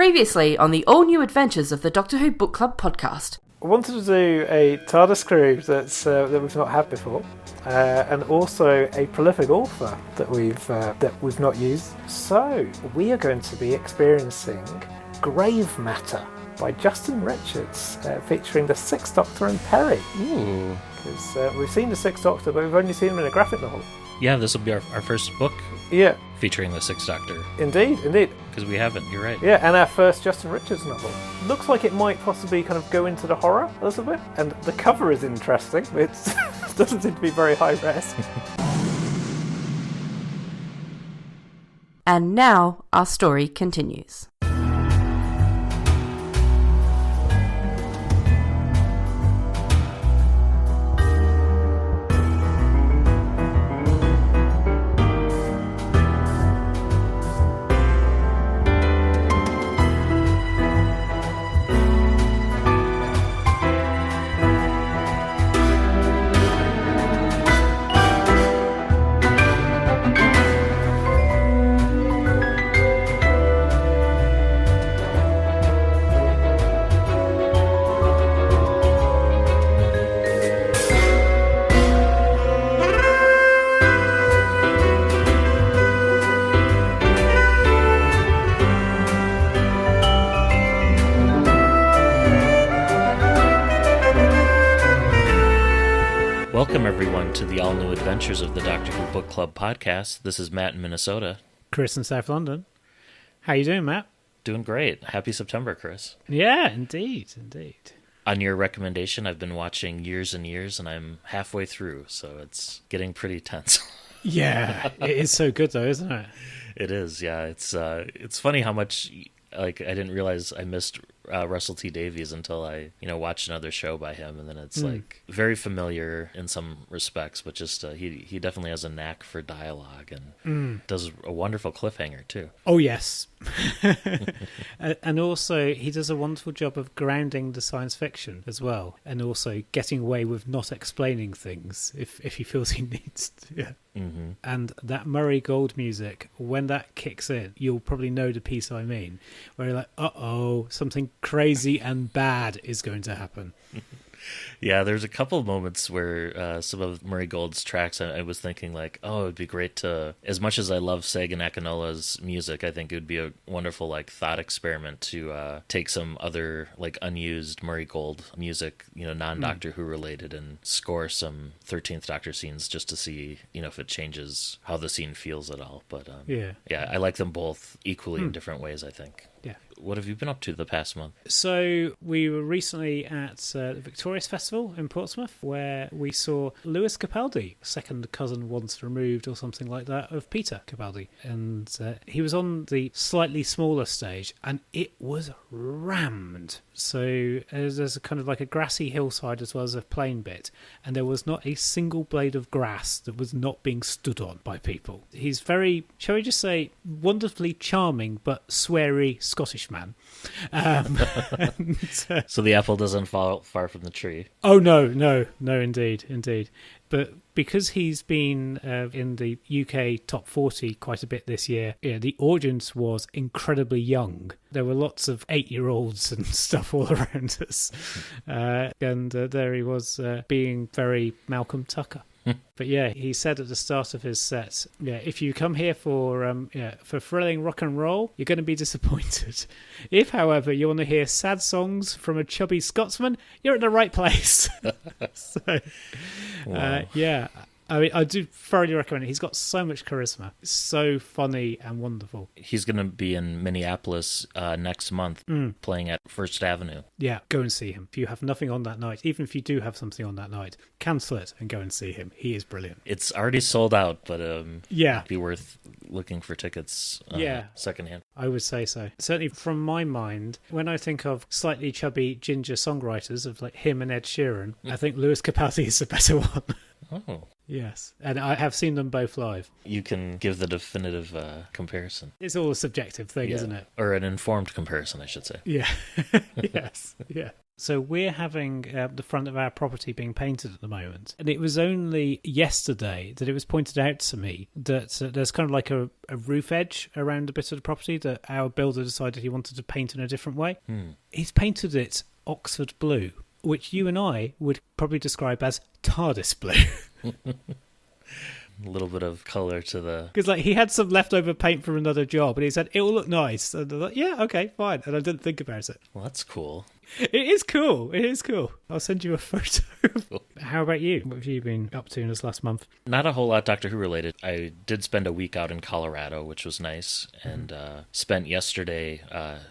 Previously on the all-new adventures of the Doctor Who Book Club podcast. I wanted to do a TARDIS crew that we've not had before, and also a prolific author that we've not used. So we are going to be experiencing Grave Matter by Justin Richards, featuring the Sixth Doctor and Peri. Because we've seen the Sixth Doctor, but we've only seen him in a graphic novel. Yeah, this will be our first book. Yeah. Featuring the Sixth Doctor. Indeed. Because we haven't, you're right. Yeah, and our first Justin Richards novel. Looks like it might possibly kind of go into the horror a little bit, and the cover is interesting. It doesn't seem to be very high res. And now our story continues. Welcome, everyone, to the all-new adventures of the Doctor Who Book Club podcast. This is Matt in Minnesota. Chris in South London. How you doing, Matt? Doing great. Happy September, Chris. Yeah, indeed. On your recommendation, I've been watching Years and Years, and I'm halfway through, so it's getting pretty tense. Yeah, it is so good, though, isn't it? It is, yeah. It's funny how much... I didn't realize I missed Russell T Davies until I, watched another show by him, and then it's very familiar in some respects, but just he definitely has a knack for dialogue and does a wonderful cliffhanger too. Oh yes, and also he does a wonderful job of grounding the science fiction as well, and also getting away with not explaining things if he feels he needs to. Yeah. Mm-hmm. And that Murray Gold music, when that kicks in, you'll probably know the piece I mean, where you're like, uh-oh, something crazy and bad is going to happen. Yeah, there's a couple of moments where some of Murray Gold's tracks, I was thinking like, oh, it'd be great to, as much as I love Sagan Akinola's music, I think it would be a wonderful thought experiment to take some other unused Murray Gold music, non-Doctor Who related, and score some 13th Doctor scenes just to see, if it changes how the scene feels at all. But yeah, I like them both equally in different ways, I think. Yeah. What have you been up to the past month? So we were recently at the Victorious Festival in Portsmouth, where we saw Lewis Capaldi, second cousin once removed or something like that of Peter Capaldi. And he was on the slightly smaller stage, and it was rammed. So there's a kind of a grassy hillside as well as a plain bit, and there was not a single blade of grass that was not being stood on by people. He's very, shall we just say, wonderfully charming but sweary Scottish man. So the apple doesn't fall far from the tree. Oh, no, indeed. But because he's been in the UK top 40 quite a bit this year, the audience was incredibly young. There were lots of 8-year-olds and stuff all around us. And there he was being very Malcolm Tucker. But yeah, he said at the start of his set, if you come here for thrilling rock and roll, you're going to be disappointed. If, however, you want to hear sad songs from a chubby Scotsman, you're at the right place. So, wow. Yeah. I mean, I do thoroughly recommend it. He's got so much charisma. It's so funny and wonderful. He's going to be in Minneapolis next month, playing at First Avenue. Yeah, go and see him. If you have nothing on that night, even if you do have something on that night, cancel it and go and see him. He is brilliant. It's already sold out, but it'd be worth looking for tickets secondhand. I would say so. Certainly from my mind, when I think of slightly chubby ginger songwriters of him and Ed Sheeran, I think Lewis Capaldi is the better one. Oh. Yes, and I have seen them both live. You can give the definitive comparison. It's all a subjective thing, Yeah. isn't it? Or an informed comparison, I should say. Yeah. Yes. Yeah. So we're having the front of our property being painted at the moment. And it was only yesterday that it was pointed out to me that there's kind of like a roof edge around a bit of the property that our builder decided he wanted to paint in a different way. He's painted it Oxford blue, which you and I would probably describe as TARDIS blue. A little bit of color to the... Because he had some leftover paint from another job, and he said, it will look nice. And I was like, yeah, okay, fine. And I didn't think about it. Well, that's cool. It is cool. It is cool. I'll send you a photo. How about you? What have you been up to in this last month? Not a whole lot Doctor Who related. I did spend a week out in Colorado, which was nice, and spent yesterday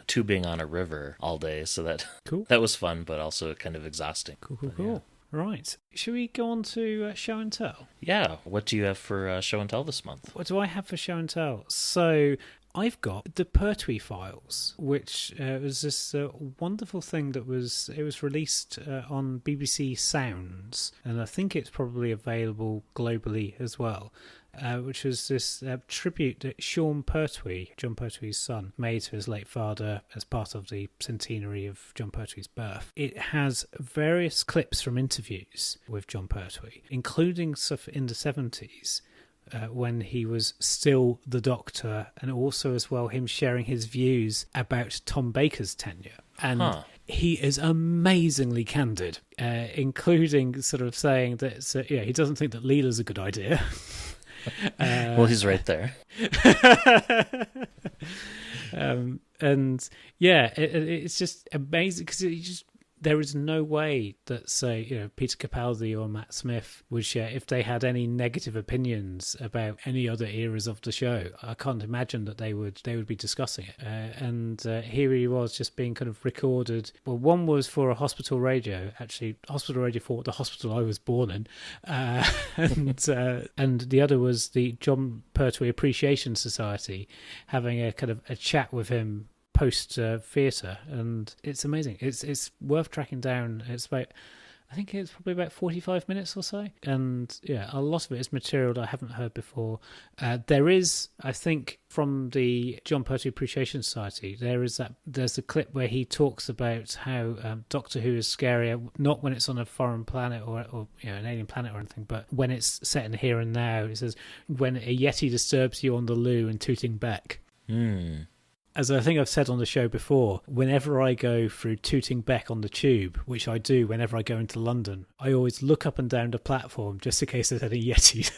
tubing on a river all day, so Cool. that was fun, but also kind of exhausting. Cool. Right. Should we go on to show and tell? Yeah, what do you have for show and tell this month? What do I have for show and tell? So I've got the Pertwee Files, which was this wonderful thing that was released on BBC Sounds, and I think it's probably available globally as well. Which was this tribute that Sean Pertwee, John Pertwee's son, made to his late father as part of the centenary of John Pertwee's birth. It has various clips from interviews with John Pertwee, including stuff in the 70s, when he was still the Doctor, and also as well him sharing his views about Tom Baker's tenure. And he is amazingly candid, including sort of saying that he doesn't think that Leela's a good idea. Well, he's right there. And yeah, it's just amazing because there is no way that, say, Peter Capaldi or Matt Smith would share if they had any negative opinions about any other eras of the show. I can't imagine that they would be discussing it. And here he was just being kind of recorded. Well, one was for a hospital radio, actually, hospital radio for the hospital I was born in, and the other was the John Pertwee Appreciation Society having a kind of a chat with him post theatre, and it's amazing. It's worth tracking down. It's about, I think it's probably about 45 minutes or so, and yeah, a lot of it is material that I haven't heard before. There is, I think, from the John Pertwee Appreciation Society, there's a clip where he talks about how Doctor Who is scarier not when it's on a foreign planet or an alien planet or anything, but when it's set in here and now. He says when a Yeti disturbs you on the loo and Tooting Bec. As I think I've said on the show before, whenever I go through Tooting Bec on the tube, which I do whenever I go into London, I always look up and down the platform just in case there's any Yeti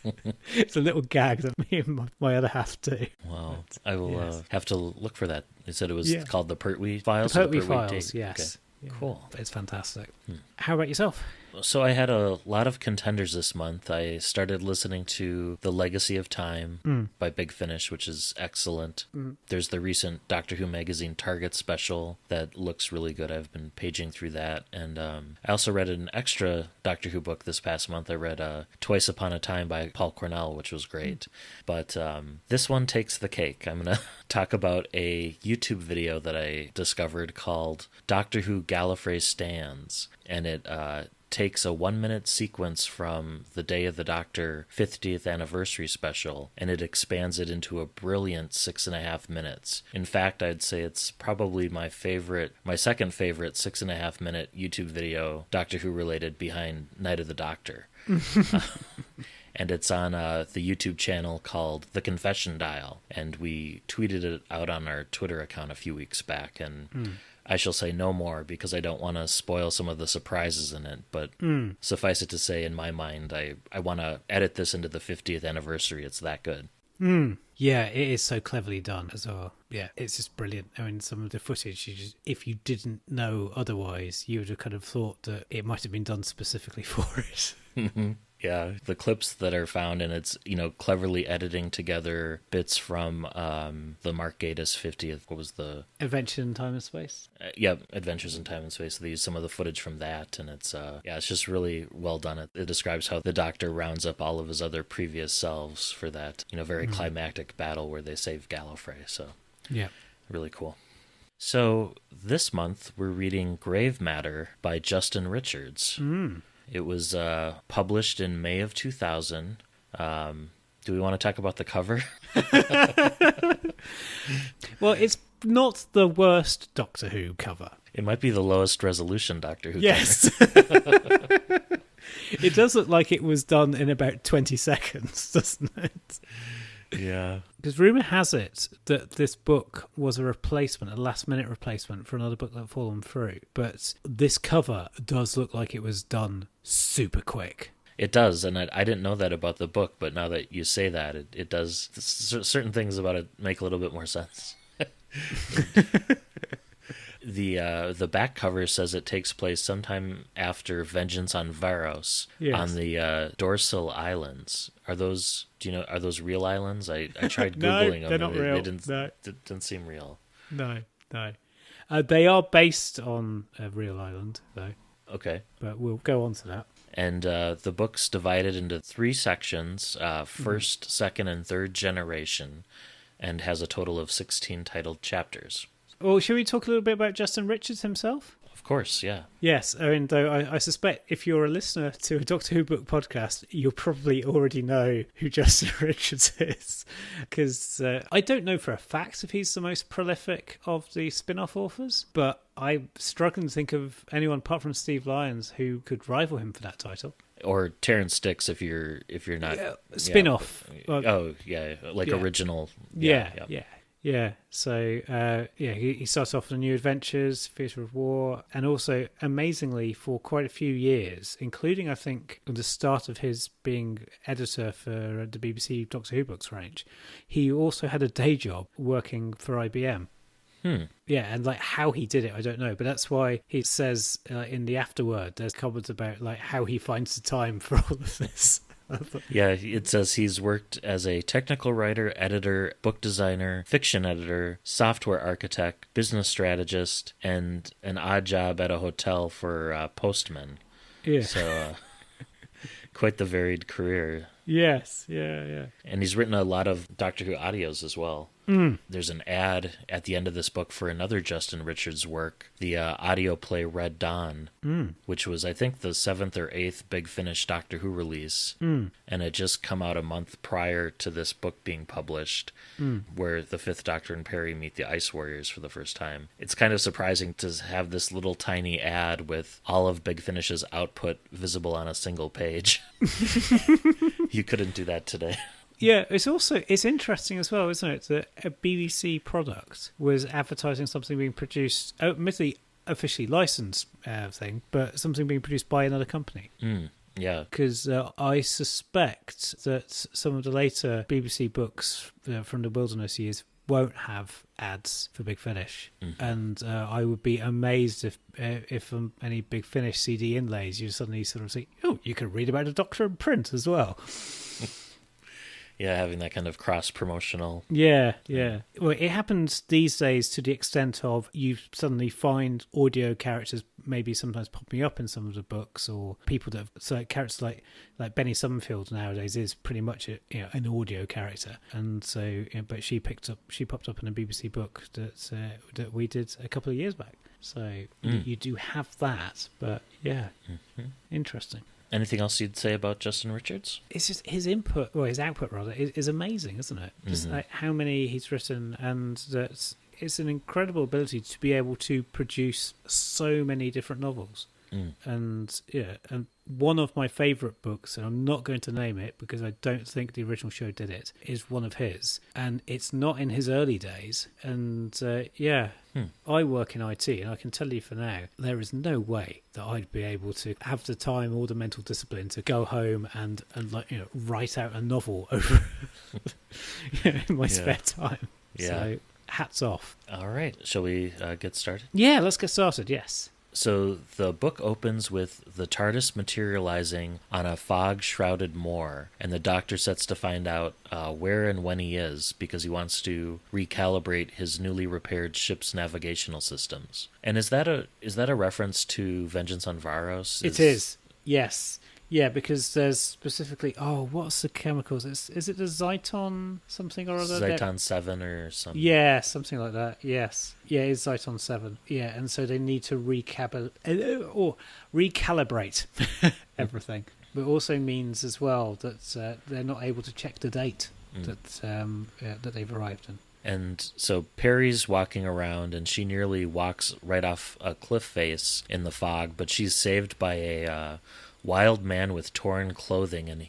there. It's a little gag that me and my other half do. Wow. I will have to look for that. They said it was called the Pertwee The Files? Pertwee Files, yes. Okay. Yeah. Cool. It's fantastic. How about yourself? So I had a lot of contenders this month. I started listening to The Legacy of Time by Big Finish, which is excellent. There's the recent Doctor Who Magazine Target special that looks really good. I've been paging through that. And I also read an extra Doctor Who book this past month. I read Twice Upon a Time by Paul Cornell, which was great. But this one takes the cake. I'm going to talk about a YouTube video that I discovered called Doctor Who Gallifrey Stands. And it takes a 1-minute sequence from the Day of the Doctor 50th anniversary special, and it expands it into a brilliant 6.5 minutes. In fact, I'd say it's probably my second favorite 6.5 minute YouTube video, Doctor Who related, behind Night of the Doctor. And it's on the YouTube channel called The Confession Dial, and we tweeted it out on our Twitter account a few weeks back, and I shall say no more because I don't want to spoil some of the surprises in it, but suffice it to say, in my mind, I want to edit this into the 50th anniversary. It's that good. Yeah, it is so cleverly done as well. Yeah, it's just brilliant. I mean, some of the footage, if you didn't know otherwise, you would have kind of thought that it might have been done specifically for it. Yeah, the clips that are found, and it's, cleverly editing together bits from the Mark Gatiss 50th, what was the... Adventure in Time and Space? Adventures in Time and Space. They use some of the footage from that, and it's it's just really well done. It describes how the Doctor rounds up all of his other previous selves for that, very climactic battle where they save Gallifrey, so... Yeah. Really cool. So, this month, we're reading Grave Matter by Justin Richards. It was published in May of 2000. Do we want to talk about the cover? Well, it's not the worst Doctor Who cover. It might be the lowest resolution Doctor Who Yes. It does look like it was done in about 20 seconds, doesn't it? Yeah. Because rumour has it that this book was a replacement, a last-minute replacement for another book that had fallen through. But this cover does look like it was done super quick. It does, and I didn't know that about the book, but now that you say that, it does. Certain things about it make a little bit more sense. The back cover says it takes place sometime after Vengeance on Varos on the Dorsill Islands. Are those real islands? I tried Googling them. They're not real. They didn't seem real. No. They are based on a real island, though. Okay. But we'll go on to that. And the book's divided into 3 sections, first, second, and third generation, and has a total of 16 titled chapters. Well, should we talk a little bit about Justin Richards himself? Of course, yeah. Yes, I mean, though I suspect if you're a listener to a Doctor Who book podcast, you'll probably already know who Justin Richards is. Because I don't know for a fact if he's the most prolific of the spin-off authors, but I'm struggling to think of anyone apart from Steve Lyons who could rival him for that title. Or Terrence Dicks if you're not spin-off. Original. Yeah. So, he starts off with New Adventures, Theatre of War, and also, amazingly, for quite a few years, including, I think, the start of his being editor for the BBC Doctor Who books range, he also had a day job working for IBM. Yeah, and how he did it, I don't know, but that's why he says in the afterword, there's comments about how he finds the time for all of this. Yeah, it says he's worked as a technical writer, editor, book designer, fiction editor, software architect, business strategist, and an odd job at a hotel for postman. Yeah. So quite the varied career. Yes, yeah. And he's written a lot of Doctor Who audios as well. There's an ad at the end of this book for another Justin Richards work, the audio play Red Dawn, which was, I think, the 7th or 8th Big Finish Doctor Who release. And it just come out a month prior to this book being published, where the 5th Doctor and Peri meet the Ice Warriors for the first time. It's kind of surprising to have this little tiny ad with all of Big Finish's output visible on a single page. You couldn't do that today. Yeah, it's interesting as well, isn't it, that a BBC product was advertising something being produced, admittedly officially licensed thing, but something being produced by another company. Yeah. Because I suspect that some of the later BBC books from the Wilderness years won't have ads for Big Finish, and I would be amazed if any Big Finish CD inlays you suddenly sort of say, oh, you can read about the Doctor in print as well. Yeah, having that kind of cross-promotional... Yeah. Well, it happens these days to the extent of you suddenly find audio characters maybe sometimes popping up in some of the books, or people that have... So characters like Benny Summerfield nowadays is pretty much an audio character. And so, but she popped up in a BBC book that we did a couple of years back. So you do have that, but yeah, interesting. Anything else you'd say about Justin Richards? It's just his output rather, is amazing, isn't it? Just how many he's written, and that it's an incredible ability to be able to produce so many different novels. And one of my favourite books, and I'm not going to name it because I don't think the original show did it, is one of his, and it's not in his early days. And I work in IT, and I can tell you for now, there is no way that I'd be able to have the time or the mental discipline to go home and write out a novel over in my spare time. Yeah. So hats off. All right, shall we get started? Yeah, let's get started. Yes. So the book opens with the TARDIS materializing on a fog-shrouded moor, and the Doctor sets to find out where and when he is, because he wants to recalibrate his newly repaired ship's navigational systems. And is that a reference to Vengeance on Varos? It is. Yes. Yeah, because there's specifically, what's the chemicals? Is it the Zyton something or other? Zyton 7 or something. Yeah, something like that. Yes. Yeah, it's Zyton 7. Yeah, and so they need to recalibrate everything. But it also means as well that they're not able to check the date that they've arrived in. And so Peri's walking around, and she nearly walks right off a cliff face in the fog, but she's saved by a wild man with torn clothing and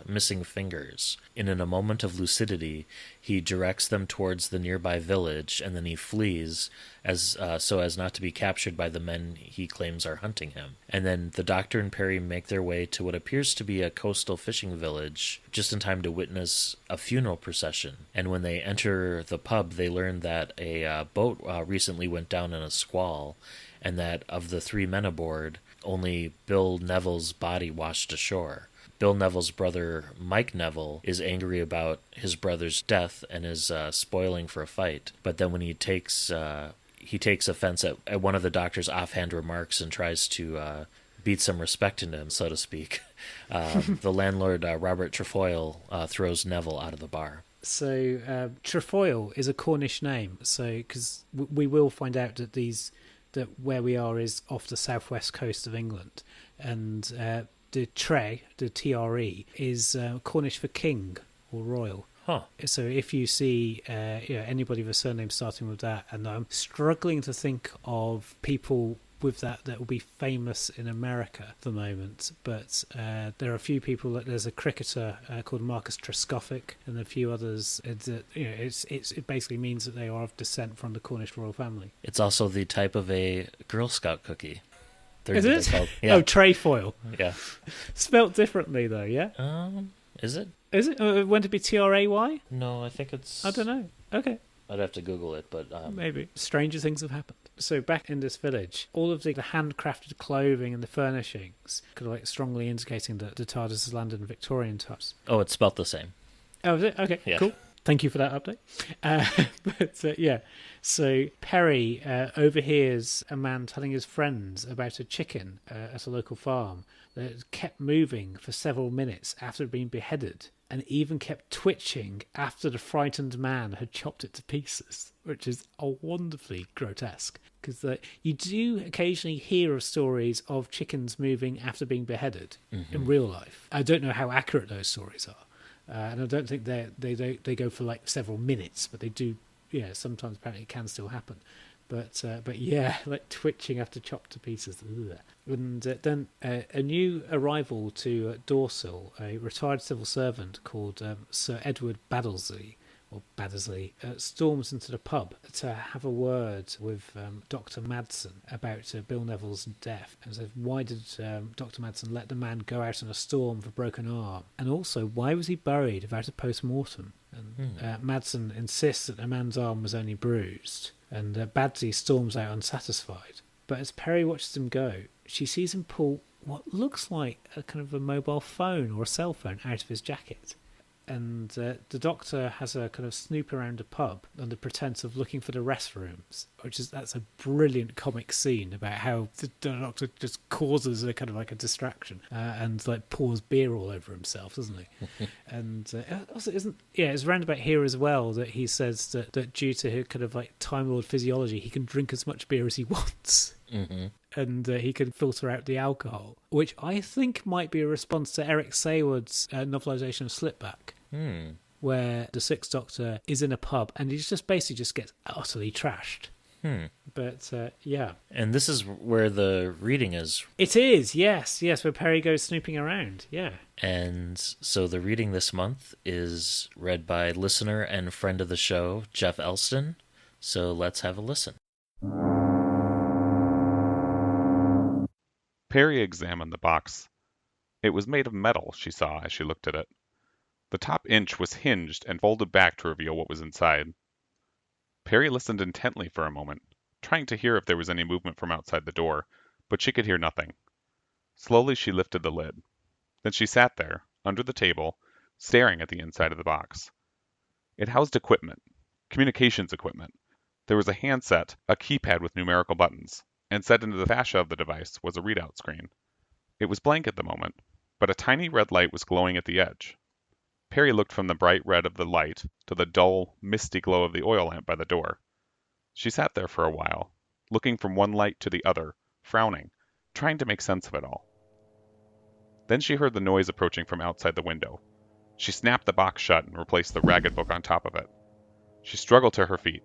missing fingers. And in a moment of lucidity, he directs them towards the nearby village, and then he flees so as not to be captured by the men he claims are hunting him. And then the Doctor and Peri make their way to what appears to be a coastal fishing village, just in time to witness a funeral procession. And when they enter the pub, they learn that a boat recently went down in a squall, and that of the 3 men aboard, only Bill Neville's body washed ashore. Bill Neville's brother, Mike Neville, is angry about his brother's death and is spoiling for a fight. But then when he takes offense at one of the Doctor's offhand remarks and tries to beat some respect into him, so to speak, the landlord, Robert Trefoil, throws Neville out of the bar. So Trefoil is a Cornish name, so because we will find out that where we are is off the southwest coast of England, and the Tre, the TRE, is Cornish for king or royal. Huh. So if you see anybody with a surname starting with that, and I'm struggling to think of people with that will be famous in America at the moment, but there are a few people. There's a cricketer called Marcus Trescothick, and a few others. It basically means that they are of descent from the Cornish royal family. It's also the type of a Girl Scout cookie. Is it? Yeah. Oh, trefoil. Yeah. Spelt differently though, yeah? Is it? Is it? Wouldn't it be Tray? No, I think it's... I don't know. Okay. I'd have to Google it, but... Maybe. Stranger things have happened. So back in this village, all of the handcrafted clothing and the furnishings kind of like strongly indicating that the TARDIS has landed in Victorian times. Oh, it's spelt the same. Oh, is it? Okay, yeah. Cool. Thank you for that update. Yeah. So Peri overhears a man telling his friends about a chicken at a local farm that kept moving for several minutes after it had been beheaded, and even kept twitching after the frightened man had chopped it to pieces, which is wonderfully grotesque. Because you do occasionally hear of stories of chickens moving after being beheaded in real life. I don't know how accurate those stories are. And I don't think they go for like several minutes, but they do. Yeah, sometimes apparently it can still happen. But yeah, like twitching after chopped to pieces. Ugh. And then a new arrival to Dorsill, a retired civil servant called Sir Edward Baddesley, storms into the pub to have a word with Dr. Madsen about Bill Neville's death. And says, why did Dr. Madsen let the man go out in a storm with a broken arm? And also, why was he buried without a post-mortem? And Madsen insists that the man's arm was only bruised. And Badsley storms out unsatisfied. But as Peri watches him go, she sees him pull what looks like a kind of a mobile phone or a cell phone out of his jacket. And the Doctor has a kind of snoop around the pub under pretense of looking for the restrooms, that's a brilliant comic scene about how the Doctor just causes a kind of like a distraction and like pours beer all over himself, doesn't he? And also it's round about here as well that he says that due to his kind of like Time Lord physiology, he can drink as much beer as he wants. Mm-hmm. And he can filter out the alcohol, which I think might be a response to Eric Saywood's novelisation of Slipback, where the Sixth Doctor is in a pub and he just basically just gets utterly trashed. But yeah. And this is where the reading is. It is, yes, where Peri goes snooping around, yeah. And so the reading this month is read by listener and friend of the show, Jeff Elston. So let's have a listen. Peri examined the box. It was made of metal, she saw as she looked at it. The top inch was hinged and folded back to reveal what was inside. Peri listened intently for a moment, trying to hear if there was any movement from outside the door, but she could hear nothing. Slowly she lifted the lid. Then she sat there, under the table, staring at the inside of the box. It housed equipment, communications equipment. There was a handset, a keypad with numerical buttons, and set into the fascia of the device was a readout screen. It was blank at the moment, but a tiny red light was glowing at the edge. Peri looked from the bright red of the light to the dull, misty glow of the oil lamp by the door. She sat there for a while, looking from one light to the other, frowning, trying to make sense of it all. Then she heard the noise approaching from outside the window. She snapped the box shut and replaced the ragged book on top of it. She struggled to her feet,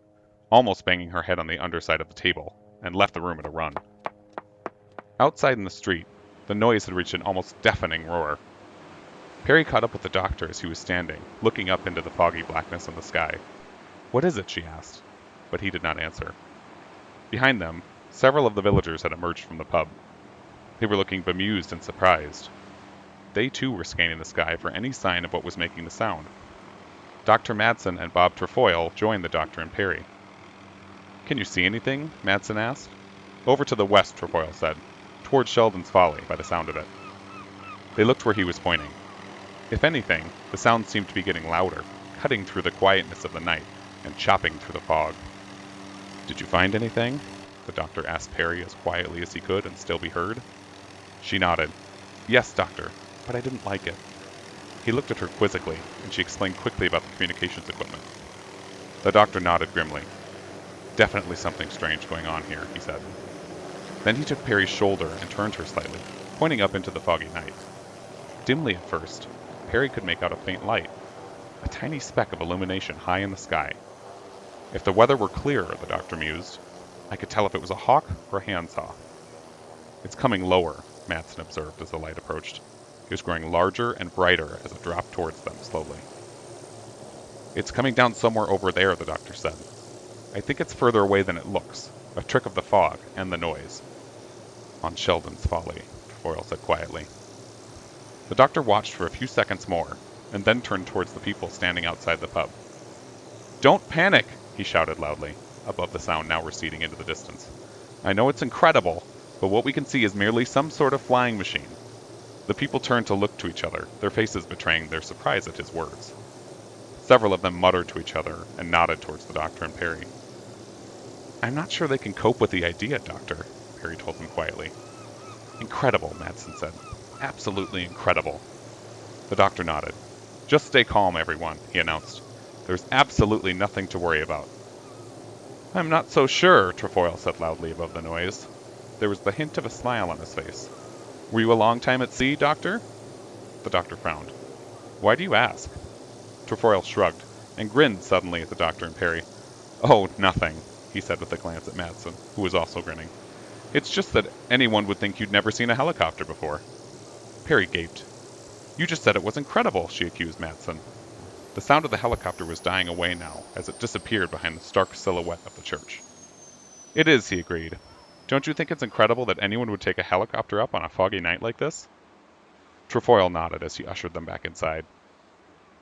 almost banging her head on the underside of the table, and left the room at a run. Outside in the street, the noise had reached an almost deafening roar. Peri caught up with the doctor as he was standing, looking up into the foggy blackness of the sky. "What is it?" she asked, but he did not answer. Behind them, several of the villagers had emerged from the pub. They were looking bemused and surprised. They too were scanning the sky for any sign of what was making the sound. Dr. Madsen and Bob Trefoil joined the doctor and Peri. "Can you see anything?" Madsen asked. "Over to the west," Trefoil said, "towards Sheldon's Folly, by the sound of it." They looked where he was pointing. If anything, the sound seemed to be getting louder, cutting through the quietness of the night and chopping through the fog. "Did you find anything?" the doctor asked Peri as quietly as he could and still be heard. She nodded. "Yes, doctor, but I didn't like it." He looked at her quizzically, and she explained quickly about the communications equipment. The doctor nodded grimly. "Definitely something strange going on here," he said. Then he took Peri's shoulder and turned her slightly, pointing up into the foggy night. Dimly at first, Peri could make out a faint light, a tiny speck of illumination high in the sky. If the weather were clearer, the doctor mused, I could tell if it was a hawk or a handsaw. "It's coming lower," Madsen observed as the light approached. It was growing larger and brighter as it dropped towards them slowly. "It's coming down somewhere over there," the doctor said. "I think it's further away than it looks, a trick of the fog and the noise." "On Sheldon's Folly," Trefoil said quietly. The doctor watched for a few seconds more, and then turned towards the people standing outside the pub. "Don't panic!" he shouted loudly, above the sound now receding into the distance. "I know it's incredible, but what we can see is merely some sort of flying machine." The people turned to look to each other, their faces betraying their surprise at his words. Several of them muttered to each other and nodded towards the doctor and Peri. "I'm not sure they can cope with the idea, Doctor," Peri told him quietly. "Incredible," Madsen said. "Absolutely incredible." The doctor nodded. "Just stay calm, everyone," he announced. "There's absolutely nothing to worry about." "I'm not so sure," Trefoil said loudly above the noise. There was the hint of a smile on his face. "Were you a long time at sea, Doctor?" The doctor frowned. "Why do you ask?" Trefoil shrugged, and grinned suddenly at the doctor and Peri. "Oh, nothing," he said with a glance at Madsen, who was also grinning. "It's just that anyone would think you'd never seen a helicopter before." Peri gaped. "You just said it was incredible," she accused Madsen. The sound of the helicopter was dying away now, as it disappeared behind the stark silhouette of the church. "It is," he agreed. "Don't you think it's incredible that anyone would take a helicopter up on a foggy night like this?" Trefoil nodded as he ushered them back inside.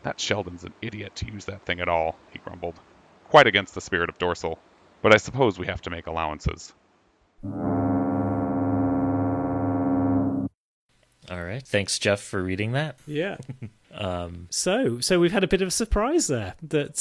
"That Sheldon's an idiot to use that thing at all," he grumbled. "Quite against the spirit of Dorsill. But I suppose we have to make allowances." All right. Thanks, Jeff, for reading that. Yeah. So we've had a bit of a surprise there that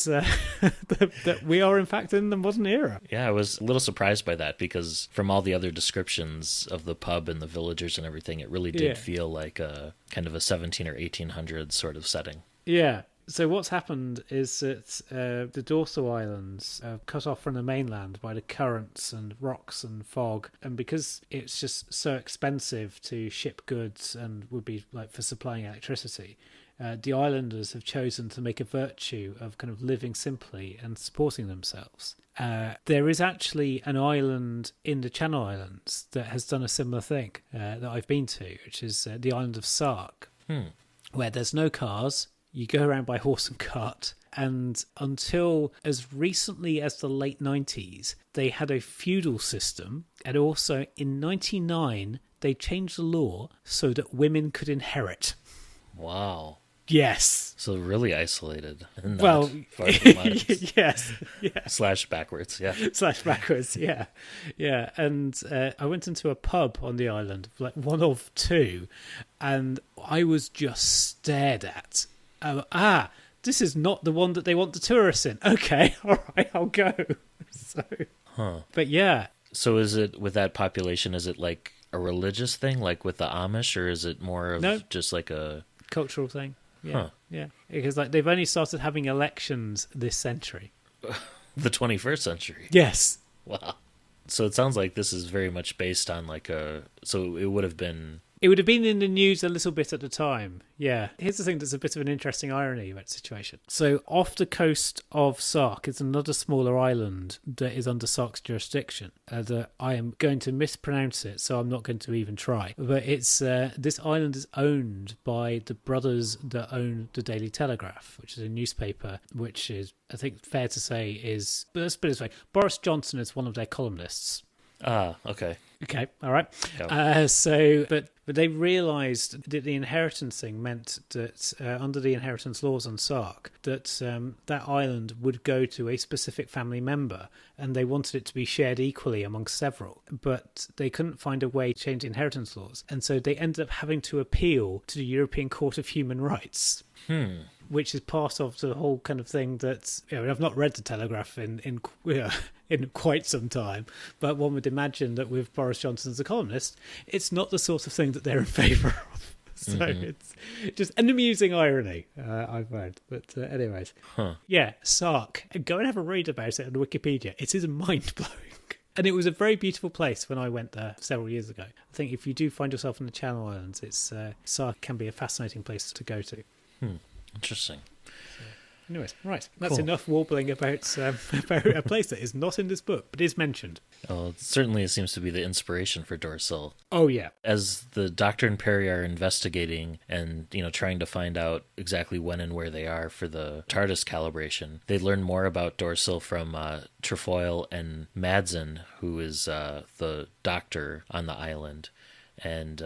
that we are in fact in the modern era. Yeah, I was a little surprised by that because from all the other descriptions of the pub and the villagers and everything, it really did feel like a kind of a 17 or 1800s sort of setting. Yeah. So what's happened is that the Dorsill Islands are cut off from the mainland by the currents and rocks and fog, and because it's just so expensive to ship goods and would be like for supplying electricity, the islanders have chosen to make a virtue of kind of living simply and supporting themselves. There is actually an island in the Channel Islands that has done a similar thing that I've been to, which is the island of Sark, where there's no cars. You go around by horse and cart, and until as recently as the late 90s, they had a feudal system, and also in 99, they changed the law so that women could inherit. Wow. Yes. So really isolated. Well, yes. Yeah. Slash backwards, yeah. Slash backwards, yeah. Yeah, and I went into a pub on the island, like one of two, and I was just stared at. This is not the one that they want the tourists in. Okay, all right, I'll go. So, but yeah. So is it, with that population, is it like a religious thing, like with the Amish, or is it more of No. just like a Cultural thing. Yeah, Huh. yeah. Because like they've only started having elections this century. the 21st century? Yes. Wow. So it sounds like this is very much based on like a. So it would have been. It would have been in the news a little bit at the time. Yeah. Here's the thing that's a bit of an interesting irony about the situation. So off the coast of Sark is another smaller island that is under Sark's jurisdiction. That I am going to mispronounce it, so I'm not going to even try. But it's this island is owned by the brothers that own the Daily Telegraph, which is a newspaper which is, I think, fair to say is... Let's put it this way. Boris Johnson is one of their columnists. Ah, okay. Okay, all right. Yep. But they realised that the inheritance thing meant that under the inheritance laws on Sark, that that island would go to a specific family member, and they wanted it to be shared equally amongst several. But they couldn't find a way to change the inheritance laws, and so they ended up having to appeal to the European Court of Human Rights. Which is part of the whole kind of thing that, you know, I've not read the Telegraph in quite some time, but one would imagine that with Boris Johnson as a columnist, it's not the sort of thing that they're in favour of. So it's just an amusing irony, I've found. But anyways, yeah, Sark. Go and have a read about it on Wikipedia. It is mind-blowing. And it was a very beautiful place when I went there several years ago. I think if you do find yourself in the Channel Islands, Sark can be a fascinating place to go to. Interesting. Anyways, right. That's Cool. enough warbling about a place that is not in this book, but is mentioned. Well, certainly it seems to be the inspiration for Dorsill. Oh, yeah. As the Doctor and Peri are investigating and, trying to find out exactly when and where they are for the TARDIS calibration, they learn more about Dorsill from Trefoil and Madsen, who is the doctor on the island. And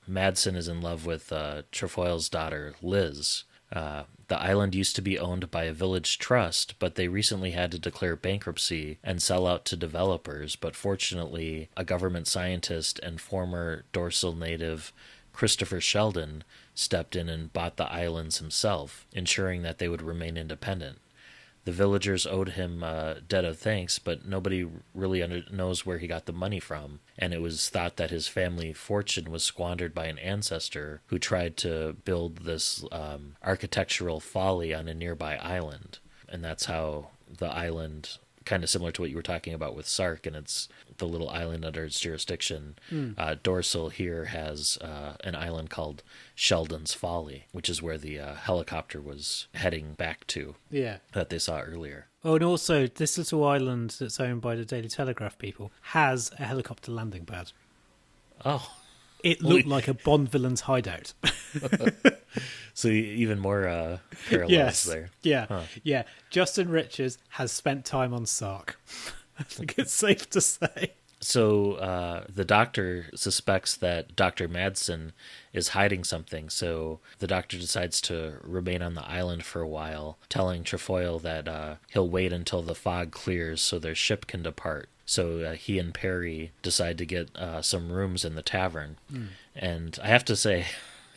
Madsen is in love with Trefoil's daughter, Liz. The island used to be owned by a village trust, but they recently had to declare bankruptcy and sell out to developers. But fortunately, a government scientist and former Dorsill native Christopher Sheldon stepped in and bought the islands himself, ensuring that they would remain independent. The villagers owed him a debt of thanks, but nobody really knows where he got the money from, and it was thought that his family fortune was squandered by an ancestor who tried to build this architectural folly on a nearby island. And that's how the island, kind of similar to what you were talking about with Sark, and it's the little island under its jurisdiction. Dorsill here has an island called Sheldon's Folly, which is where the helicopter was heading back to. Yeah. That they saw earlier. Oh, and also, this little island that's owned by the Daily Telegraph people has a helicopter landing pad. Oh. It looked like a Bond villain's hideout. So even more parallels there. Yeah, Huh. yeah. Justin Richards has spent time on Sark. I think it's safe to say. So the Doctor suspects that Dr. Madsen is hiding something, so the Doctor decides to remain on the island for a while, telling Trefoil that he'll wait until the fog clears so their ship can depart. So he and Peri decide to get some rooms in the tavern. And I have to say,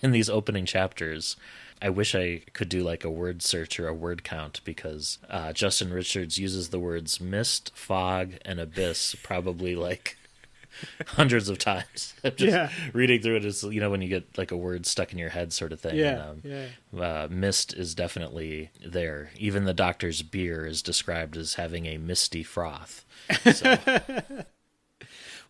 in these opening chapters, I wish I could do like a word search or a word count, because Justin Richards uses the words mist, fog, and abyss probably like hundreds of times. I'm just reading through it is, when you get like a word stuck in your head sort of thing. Mist is definitely there. Even the Doctor's beer is described as having a misty froth. So.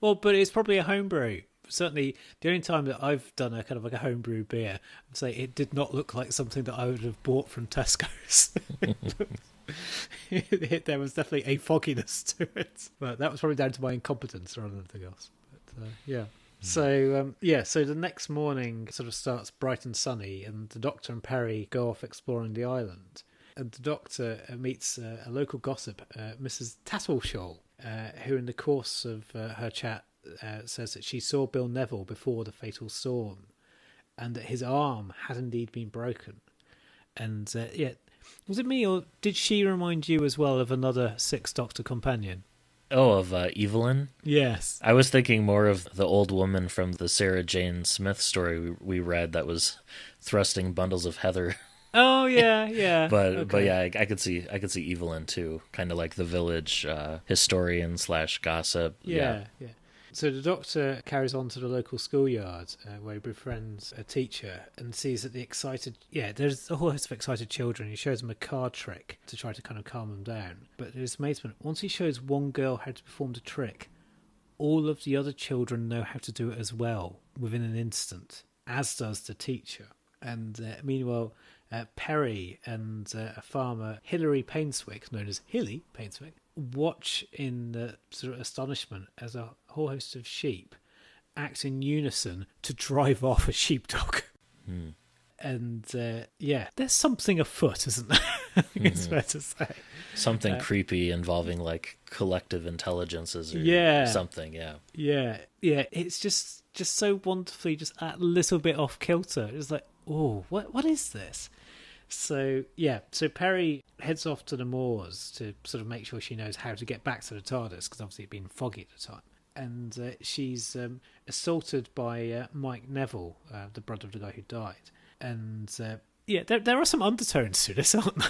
Well, but it's probably a homebrew. Certainly, the only time that I've done a kind of like a homebrew beer, I'd say it did not look like something that I would have bought from Tesco's. There was definitely a fogginess to it, but that was probably down to my incompetence rather than anything else. But yeah. So so the next morning sort of starts bright and sunny, and the Doctor and Peri go off exploring the island. And the Doctor meets a local gossip, Mrs. Tattleshaw, who in the course of her chat says that she saw Bill Neville before the fatal storm, and that his arm had indeed been broken. And was it me, or did she remind you as well of another Sixth Doctor companion? Oh, of Evelyn? Yes. I was thinking more of the old woman from the Sarah Jane Smith story we read that was thrusting bundles of heather. Oh yeah. But yeah, I could see Evelyn too, kind of like the village historian / gossip. Yeah. So the Doctor carries on to the local schoolyard where he befriends a teacher and sees that there's a whole host of excited children. He shows them a card trick to try to kind of calm them down. But to his amazement, once he shows one girl how to perform the trick, all of the other children know how to do it as well within an instant, as does the teacher. And meanwhile, Peri and a farmer, Hilary Painswick, known as Hilly Painswick, watch in sort of astonishment as a whole host of sheep act in unison to drive off a sheepdog. And there's something afoot, isn't there? I think it's fair to say. Something creepy involving like collective intelligences or something, Yeah, it's just so wonderfully just a little bit off kilter. It's like, oh, what is this? So Peri heads off to the moors to sort of make sure she knows how to get back to the TARDIS, because obviously it'd been foggy at the time. And she's assaulted by Mike Neville, the brother of the guy who died. And there are some undertones to this, aren't there?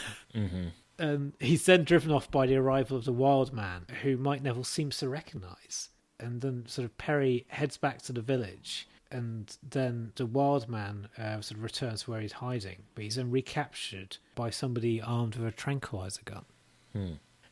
Mm-hmm. He's then driven off by the arrival of the wild man, who Mike Neville seems to recognise. And then sort of Peri heads back to the village. And then the wild man sort of returns to where he's hiding, but he's then recaptured by somebody armed with a tranquilizer gun.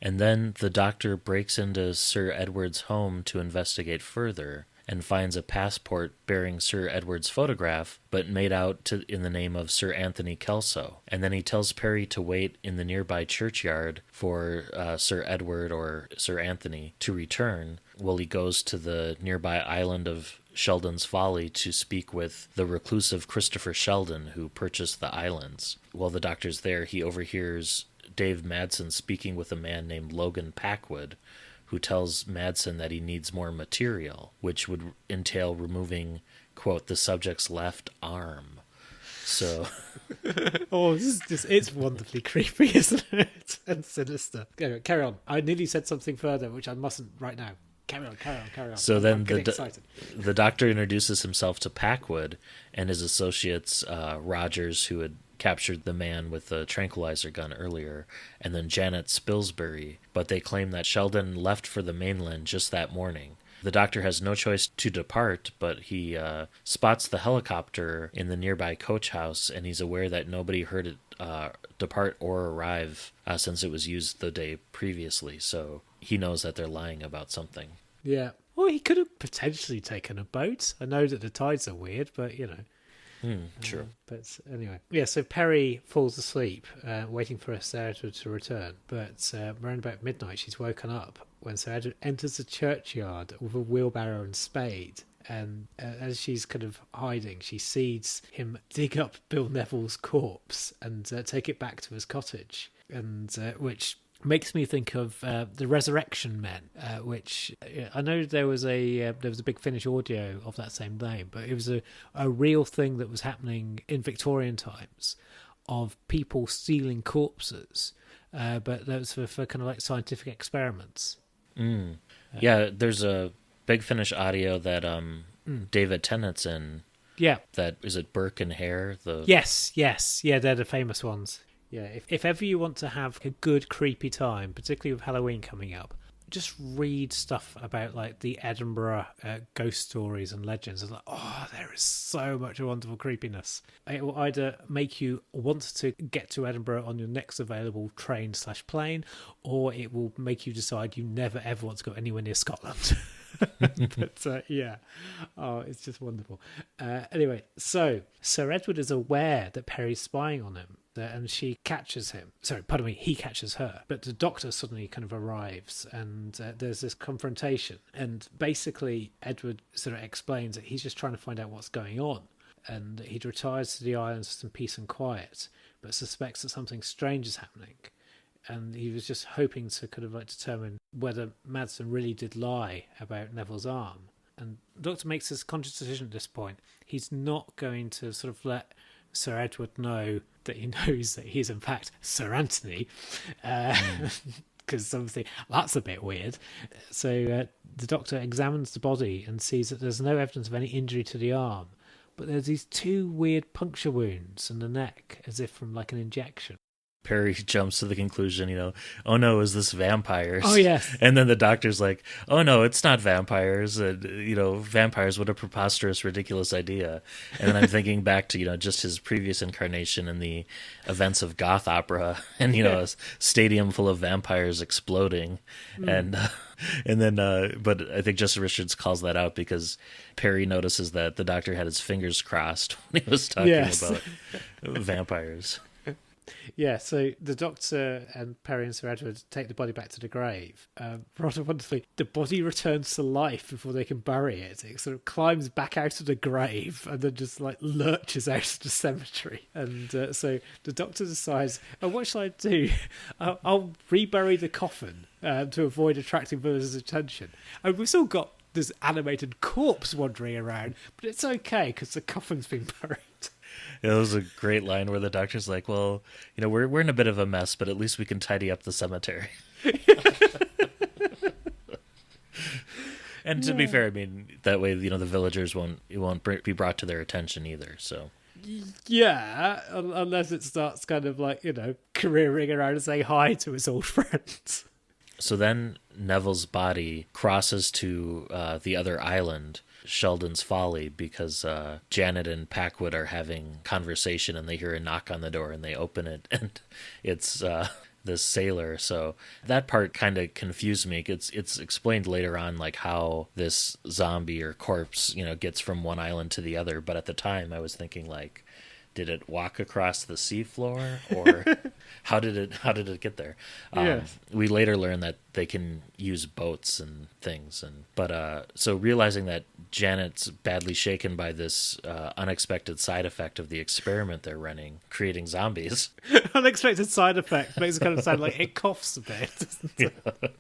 And then the Doctor breaks into Sir Edward's home to investigate further and finds a passport bearing Sir Edward's photograph, but made out in the name of Sir Anthony Kelso. And then he tells Peri to wait in the nearby churchyard for Sir Edward or Sir Anthony to return, while he goes to the nearby island of Sheldon's Folly to speak with the reclusive Christopher Sheldon, who purchased the islands. While the Doctor's there, he overhears Dave Madsen speaking with a man named Logan Packwood, who tells Madsen that he needs more material, which would entail removing, quote, the subject's left arm. So... it's wonderfully creepy, isn't it? And sinister. Carry on. I nearly said something further, which I mustn't right now. Carry on. So then the Doctor introduces himself to Packwood and his associates, Rogers, who had captured the man with the tranquilizer gun earlier, and then Janet Spilsbury, but they claim that Sheldon left for the mainland just that morning. The Doctor has no choice to depart, but he spots the helicopter in the nearby coach house, and he's aware that nobody heard it depart or arrive since it was used the day previously, so he knows that they're lying about something. Yeah. Well, he could have potentially taken a boat. I know that the tides are weird, but, you know. Sure. But anyway. Yeah, so Peri falls asleep, waiting for Sir Edward to return. But around about midnight, she's woken up when Sir Edward enters the churchyard with a wheelbarrow and spade. And as she's kind of hiding, she sees him dig up Bill Neville's corpse and take it back to his cottage. And which makes me think of the Resurrection Men, which I know there was a big Finnish audio of that same name, but it was a real thing that was happening in Victorian times of people stealing corpses, but that was for kind of like scientific experiments. Yeah, there's a big Finnish audio that David Tennant's in. Yeah, that is it. Burke and Hare. Yes, yeah, they're the famous ones. Yeah, if ever you want to have a good creepy time, particularly with Halloween coming up, just read stuff about like the Edinburgh ghost stories and legends. It's like, oh, there is so much wonderful creepiness. It will either make you want to get to Edinburgh on your next available train/plane, or it will make you decide you never ever want to go anywhere near Scotland. But it's just wonderful. Anyway, so Sir Edward is aware that Peri's spying on him, and she catches him. Sorry, pardon me, he catches her. But the Doctor suddenly kind of arrives, and there's this confrontation. And basically, Edward sort of explains that he's just trying to find out what's going on, and he retires to the islands for some peace and quiet, but suspects that something strange is happening. And he was just hoping to kind of like determine whether Madsen really did lie about Neville's arm. And the Doctor makes this conscious decision at this point. He's not going to sort of let Sir Edward know that he knows that he's in fact Sir Anthony, because obviously that's a bit weird. So the Doctor examines the body and sees that there's no evidence of any injury to the arm, but there's these two weird puncture wounds in the neck, as if from like an injection. Perry jumps to the conclusion, oh no, is this vampires? Oh, yes. And then the doctor's like, oh no, it's not vampires. And, vampires, what a preposterous, ridiculous idea. And then I'm thinking back to, just his previous incarnation in the events of goth opera and, a stadium full of vampires exploding. And then, but I think Justin Richards calls that out because Perry notices that the doctor had his fingers crossed when he was talking about vampires. Yeah, so the Doctor and Perry and Sir Edward take the body back to the grave. Rather wonderfully, the body returns to life before they can bury it. It sort of climbs back out of the grave and then just lurches out of the cemetery. And so the Doctor decides, what shall I do? I'll rebury the coffin to avoid attracting villagers' attention. And we've still got this animated corpse wandering around, but it's okay because the coffin's been buried. It was a great line where the doctor's like, well, we're in a bit of a mess, but at least we can tidy up the cemetery. And to be fair, I mean, that way, the villagers won't be brought to their attention either, so. Yeah, unless it starts kind of careering around and saying hi to his old friends. So then Neville's body crosses to the other island, Sheldon's Folly, because Janet and Packwood are having conversation and they hear a knock on the door and they open it and it's this sailor. So that part kind of confused me. It's explained later on how this zombie or corpse gets from one island to the other, but at the time I was thinking did it walk across the seafloor, or how did it get there? We later learn that they can use boats and things, so realizing that Janet's badly shaken by this unexpected side effect of the experiment they're running, creating zombies. Unexpected side effect makes it kind of sound like it coughs a bit, doesn't it?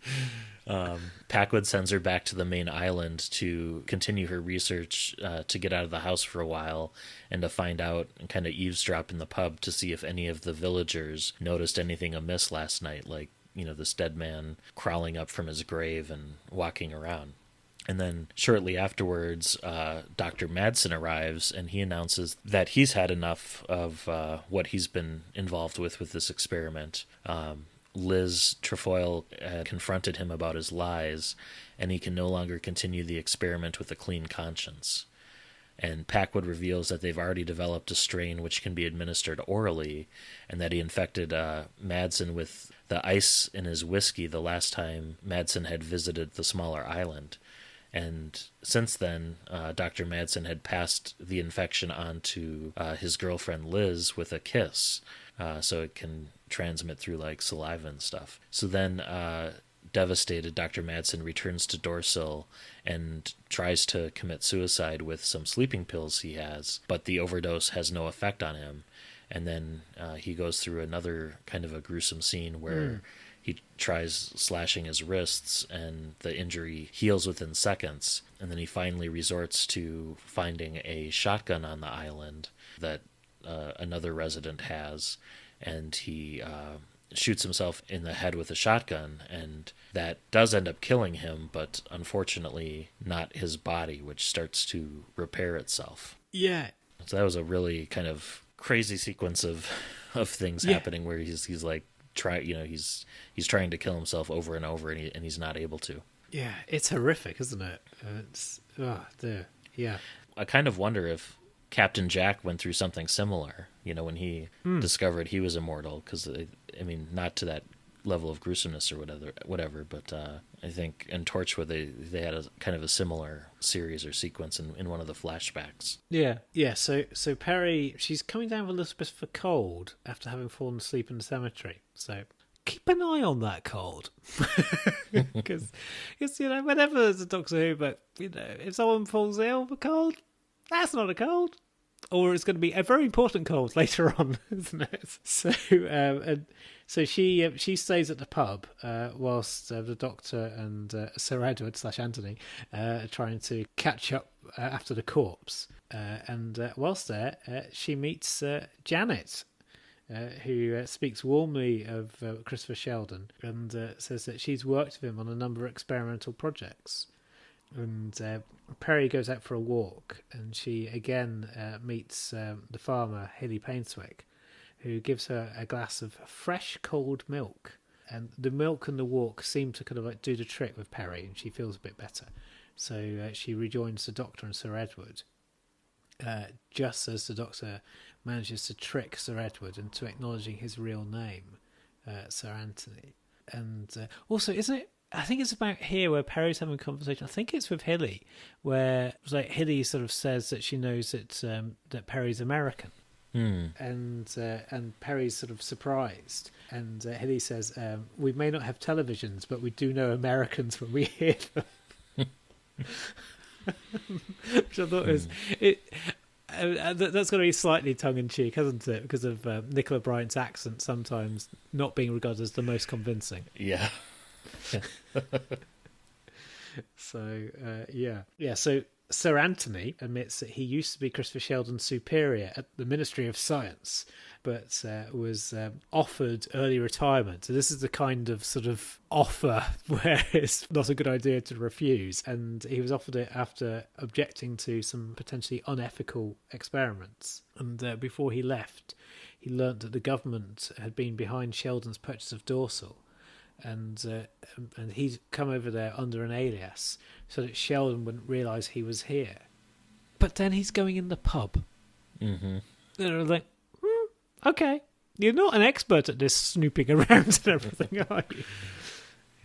Packwood sends her back to the main island to continue her research, to get out of the house for a while and to find out and kind of eavesdrop in the pub to see if any of the villagers noticed anything amiss last night, this dead man crawling up from his grave and walking around. And then shortly afterwards, Dr. Madsen arrives and he announces that he's had enough of what he's been involved with this experiment. Liz Trefoil confronted him about his lies, and he can no longer continue the experiment with a clean conscience. And Packwood reveals that they've already developed a strain which can be administered orally, and that he infected Madsen with the ice in his whiskey the last time Madsen had visited the smaller island. And since then, Dr. Madsen had passed the infection on to his girlfriend Liz with a kiss, so it can transmit through saliva and stuff. So then, devastated, Dr. Madsen returns to Dorsill and tries to commit suicide with some sleeping pills he has, but the overdose has no effect on him. And then he goes through another kind of a gruesome scene where he tries slashing his wrists and the injury heals within seconds. And then he finally resorts to finding a shotgun on the island that another resident has, and he shoots himself in the head with a shotgun, and that does end up killing him, but unfortunately not his body, which starts to repair itself. Yeah. So that was a really kind of crazy sequence of things happening where he's trying to kill himself over and over, and he's not able to. Yeah, it's horrific, isn't it? Yeah. I kind of wonder if Captain Jack went through something similar, when he discovered he was immortal, because, not to that level of gruesomeness or whatever, but I think in Torchwood they had a kind of a similar series or sequence in one of the flashbacks. Yeah. So Peri, she's coming down with a little bit of a cold after having fallen asleep in the cemetery. So keep an eye on that cold, because whenever there's a Doctor Who, but if someone falls ill with a cold, that's not a cold. Or it's going to be a very important cold later on, isn't it? So she stays at the pub whilst the Doctor and Sir Edward / Anthony are trying to catch up after the corpse. And whilst there, she meets Janet, who speaks warmly of Christopher Sheldon and says that she's worked with him on a number of experimental projects. And Peri goes out for a walk, and she again meets the farmer, Haley Painswick, who gives her a glass of fresh cold milk. And the milk and the walk seem to kind of like do the trick with Peri, and she feels a bit better. So she rejoins the Doctor and Sir Edward, just as the Doctor manages to trick Sir Edward into acknowledging his real name, Sir Anthony. And also, isn't it? I think it's about here where Peri's having a conversation. I think it's with Hilly, where it's like Hilly sort of says that she knows that Peri's American. And Peri's sort of surprised, and Hilly says, "We may not have televisions, but we do know Americans when we hear them." Which I thought was that's got to be slightly tongue in cheek, hasn't it? Because of Nicola Bryant's accent sometimes not being regarded as the most convincing. Yeah. So So Sir Anthony admits that he used to be Christopher Sheldon's superior at the Ministry of Science, but was offered early retirement. So this is the kind of sort of offer where it's not a good idea to refuse. And he was offered it after objecting to some potentially unethical experiments. And before he left, he learnt that the government had been behind Sheldon's purchase of Dorsill. And he'd come over there under an alias so that Sheldon wouldn't realise he was here. But then he's going in the pub. Mm-hmm. And they're like, okay, you're not an expert at this snooping around and everything, are you?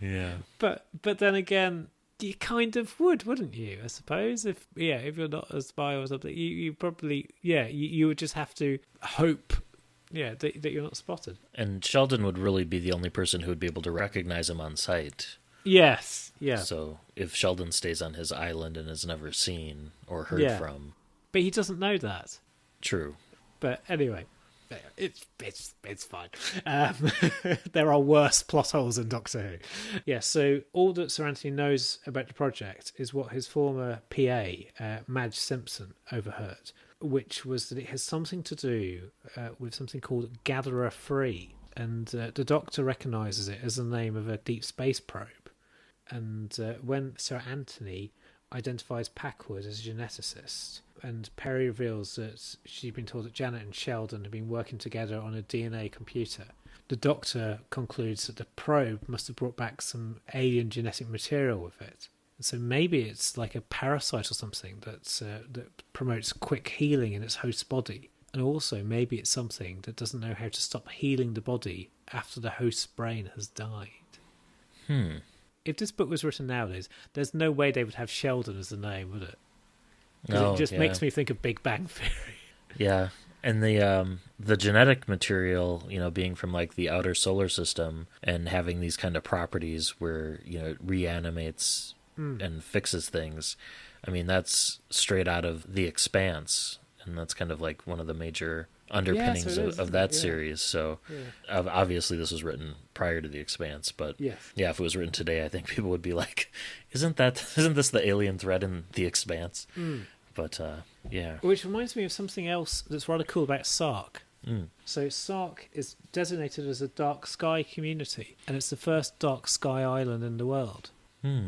Yeah. But then again, you kind of would, wouldn't you? I suppose if you're not a spy or something, you probably you would just have to hope. Yeah, that you're not spotted. And Sheldon would really be the only person who would be able to recognize him on sight. Yes, yeah. So if Sheldon stays on his island and is never seen or heard from... But he doesn't know that. True. But anyway, it's fine. There are worse plot holes in Doctor Who. Yeah, so all that Sir Anthony knows about the project is what his former PA, Madge Simpson, overheard, which was that it has something to do with something called Gatherer 3. And the Doctor recognises it as the name of a deep space probe. And when Sir Anthony identifies Packwood as a geneticist, and Peri reveals that she'd been told that Janet and Sheldon had been working together on a DNA computer, the Doctor concludes that the probe must have brought back some alien genetic material with it. So maybe it's like a parasite or something that promotes quick healing in its host's body. And also maybe it's something that doesn't know how to stop healing the body after the host's brain has died. If this book was written nowadays, there's no way they would have Sheldon as the name, would it? Because it just makes me think of Big Bang Theory. Yeah, and the genetic material, being from like the outer solar system and having these kind of properties where, it reanimates and fixes things. I mean, that's straight out of The Expanse, and that's kind of like one of the major underpinnings of that series. So obviously this was written prior to The Expanse, but if it was written today, I think people would be like, isn't this the alien threat in The Expanse? But which reminds me of something else that's rather cool about Sark. So Sark is designated as a dark sky community, and it's the first dark sky island in the world.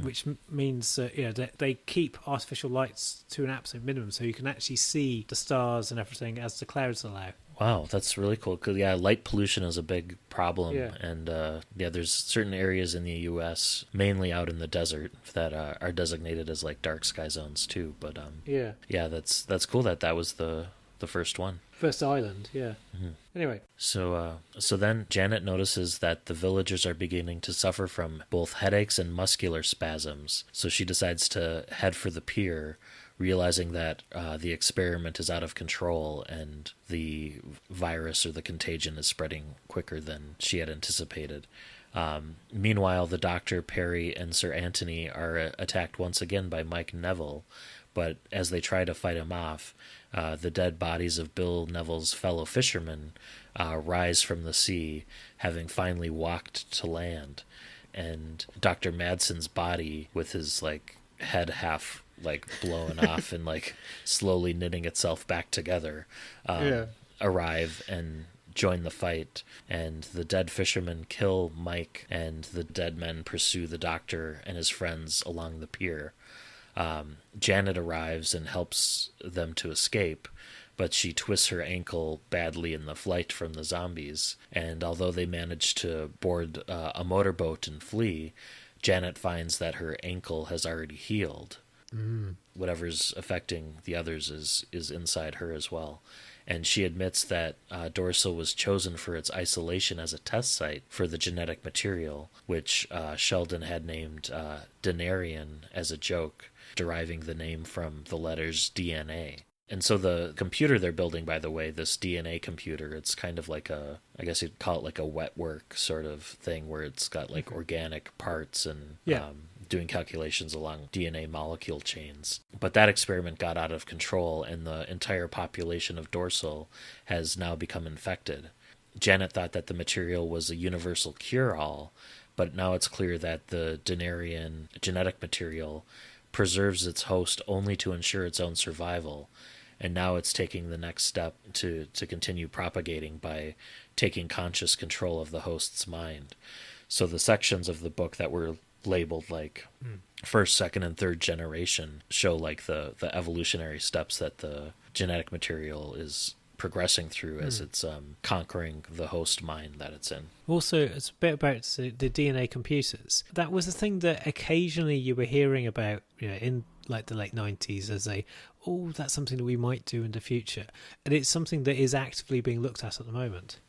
Which means they keep artificial lights to an absolute minimum, so you can actually see the stars and everything as the clouds allow. Wow, that's really cool. Because light pollution is a big problem, and there's certain areas in the U.S., mainly out in the desert, that are designated as like dark sky zones too. But that's cool that was the first one. First island, yeah. Anyway. So then Janet notices that the villagers are beginning to suffer from both headaches and muscular spasms. So she decides to head for the pier, realizing that the experiment is out of control and the virus or the contagion is spreading quicker than she had anticipated. Meanwhile, the Doctor, Peri, and Sir Anthony are attacked once again by Mike Neville, but as they try to fight him off, the dead bodies of Bill Neville's fellow fishermen rise from the sea, having finally walked to land. And Dr. Madsen's body, with his head half blown off and slowly knitting itself back together, arrive and join the fight. And the dead fishermen kill Mike, and the dead men pursue the Doctor and his friends along the pier. Janet arrives and helps them to escape, but she twists her ankle badly in the flight from the zombies. And although they manage to board a motorboat and flee, Janet finds that her ankle has already healed. Whatever's affecting the others is inside her as well. And she admits that Dorsill was chosen for its isolation as a test site for the genetic material, which Sheldon had named Denarian as a joke, deriving the name from the letters DNA. And so the computer they're building, by the way, this DNA computer, it's kind of like I guess you'd call it like a wet work sort of thing, where it's got like organic parts and doing calculations along DNA molecule chains. But that experiment got out of control, and the entire population of Dorsill has now become infected. Janet thought that the material was a universal cure-all, but now it's clear that the Denarian genetic material preserves its host only to ensure its own survival. And now it's taking the next step to continue propagating by taking conscious control of the host's mind. So the sections of the book that were labeled like first, second, and third generation show like the evolutionary steps that the genetic material is progressing through as it's conquering the host mind that it's in. Also, it's a bit about the DNA computers. That was a thing that occasionally you were hearing about, in like the late 90s as that's something that we might do in the future. And it's something that is actively being looked at the moment.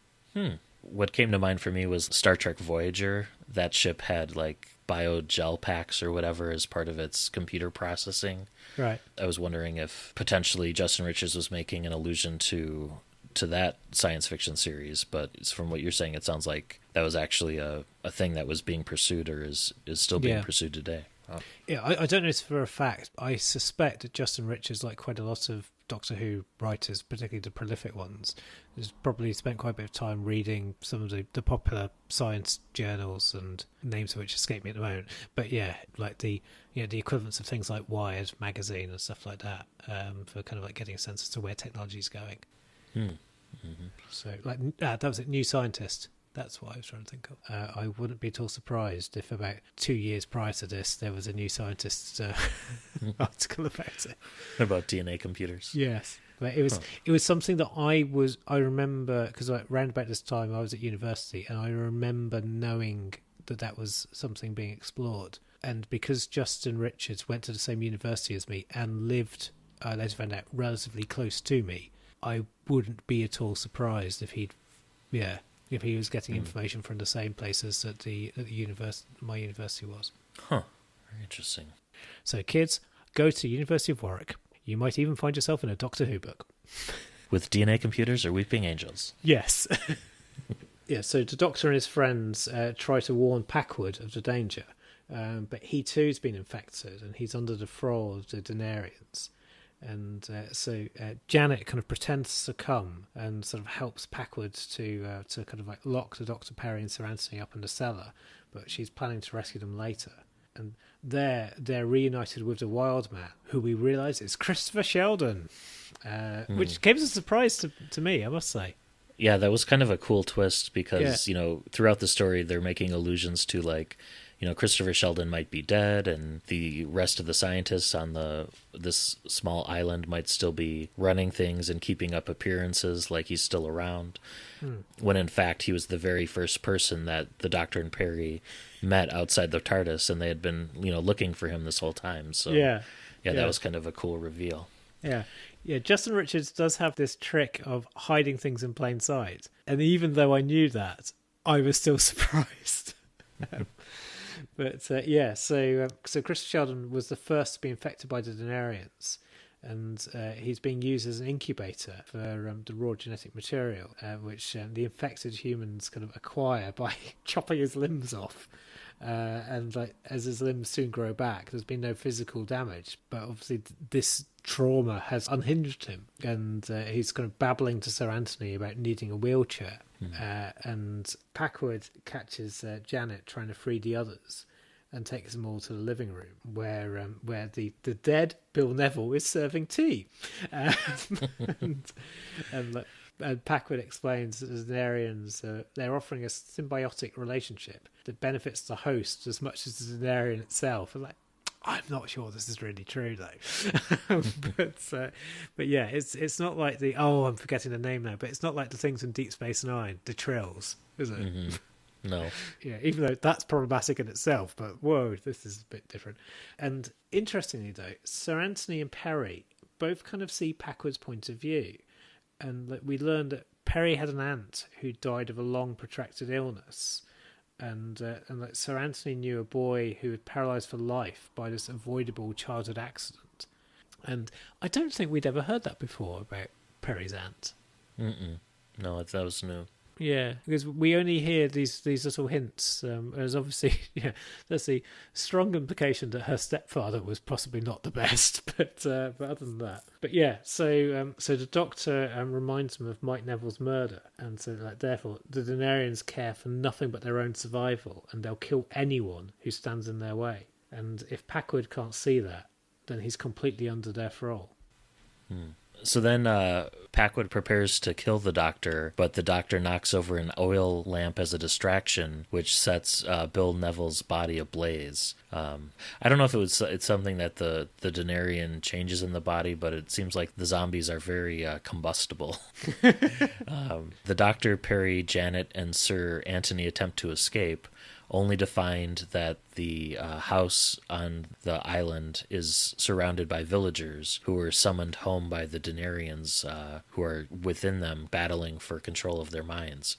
What came to mind for me was Star Trek Voyager. That ship had like biogel packs or whatever as part of its computer processing. Right. I was wondering if potentially Justin Richards was making an allusion to that science fiction series, but from what you're saying, it sounds like that was actually a thing that was being pursued or is still being pursued today. Oh. Yeah, I don't know this for a fact. I suspect that Justin Richards, like quite a lot of Doctor Who writers, particularly the prolific ones, has probably spent quite a bit of time reading some of the popular science journals, and names of which escape me at the moment. But yeah, like the equivalents of things like Wired magazine and stuff like that, for kind of like getting a sense as to where technology is going. So like that was it. New Scientist. That's what I was trying to think of. I wouldn't be at all surprised if about 2 years prior to this there was a New Scientist article about it. About DNA computers. Yes. But it was something that I remember, because around about this time I was at university, and I remember knowing that was something being explored. And because Justin Richards went to the same university as me and lived, later found out, relatively close to me, I wouldn't be at all surprised if he was getting information from the same places that my university was. Huh. Very interesting. So kids, go to the University of Warwick. You might even find yourself in a Doctor Who book. With DNA computers or weeping angels? Yes. Yeah, so the Doctor and his friends try to warn Packwood of the danger, but he too's been infected and he's under the thrall of the Denarians. And so Janet kind of pretends to succumb and sort of helps Packwood to kind of like lock the Doctor Peri and Sir Anthony up in the cellar, but she's planning to rescue them later. And they're reunited with the Wild Man, who we realise is Christopher Sheldon, which came as a surprise to me, I must say. Yeah, that was kind of a cool twist because, throughout the story they're making allusions to like, Christopher Sheldon might be dead and the rest of the scientists on this small island might still be running things and keeping up appearances like he's still around. When in fact he was the very first person that the Doctor and Peri met outside the TARDIS, and they had been, looking for him this whole time. So that was kind of a cool reveal. Yeah. Yeah, Justin Richards does have this trick of hiding things in plain sight. And even though I knew that, I was still surprised. But so Christopher Sheldon was the first to be infected by the Denarians, and he's being used as an incubator for the raw genetic material, which the infected humans kind of acquire by chopping his limbs off. And like as his limbs soon grow back, there's been no physical damage, but obviously this trauma has unhinged him, and he's kind of babbling to Sir Anthony about needing a wheelchair. And Packwood catches Janet trying to free the others and takes them all to the living room where the dead Bill Neville is serving tea. And Packwood explains that the Denarians, they're offering a symbiotic relationship that benefits the host as much as the Denarian itself. And like, I'm not sure this is really true though. But yeah, it's not like I'm forgetting the name now, but it's not like the things in Deep Space Nine, the Trills, is it? Mm-hmm. No. Yeah, even though that's problematic in itself, but whoa, this is a bit different. And interestingly though, Sir Anthony and Peri both kind of see Packwood's point of view. And we learned that Peri had an aunt who died of a long protracted illness. And like Sir Anthony knew a boy who was paralysed for life by this avoidable childhood accident. And I don't think we'd ever heard that before about Peri's aunt. No, that was new. Yeah, because we only hear these little hints. There's obviously, there's the strong implication that her stepfather was possibly not the best, but other than that. But yeah, so the Doctor reminds them of Mike Neville's murder, and so therefore the Denarians care for nothing but their own survival, and they'll kill anyone who stands in their way. And if Packwood can't see that, then he's completely under their thrall. So then Packwood prepares to kill the Doctor, but the Doctor knocks over an oil lamp as a distraction, which sets Bill Neville's body ablaze. I don't know if it's something that the Denarian changes in the body, but it seems like the zombies are very combustible. The Doctor, Peri, Janet, and Sir Anthony attempt to escape, only to find that the house on the island is surrounded by villagers who were summoned home by the Denarians who are within them battling for control of their minds.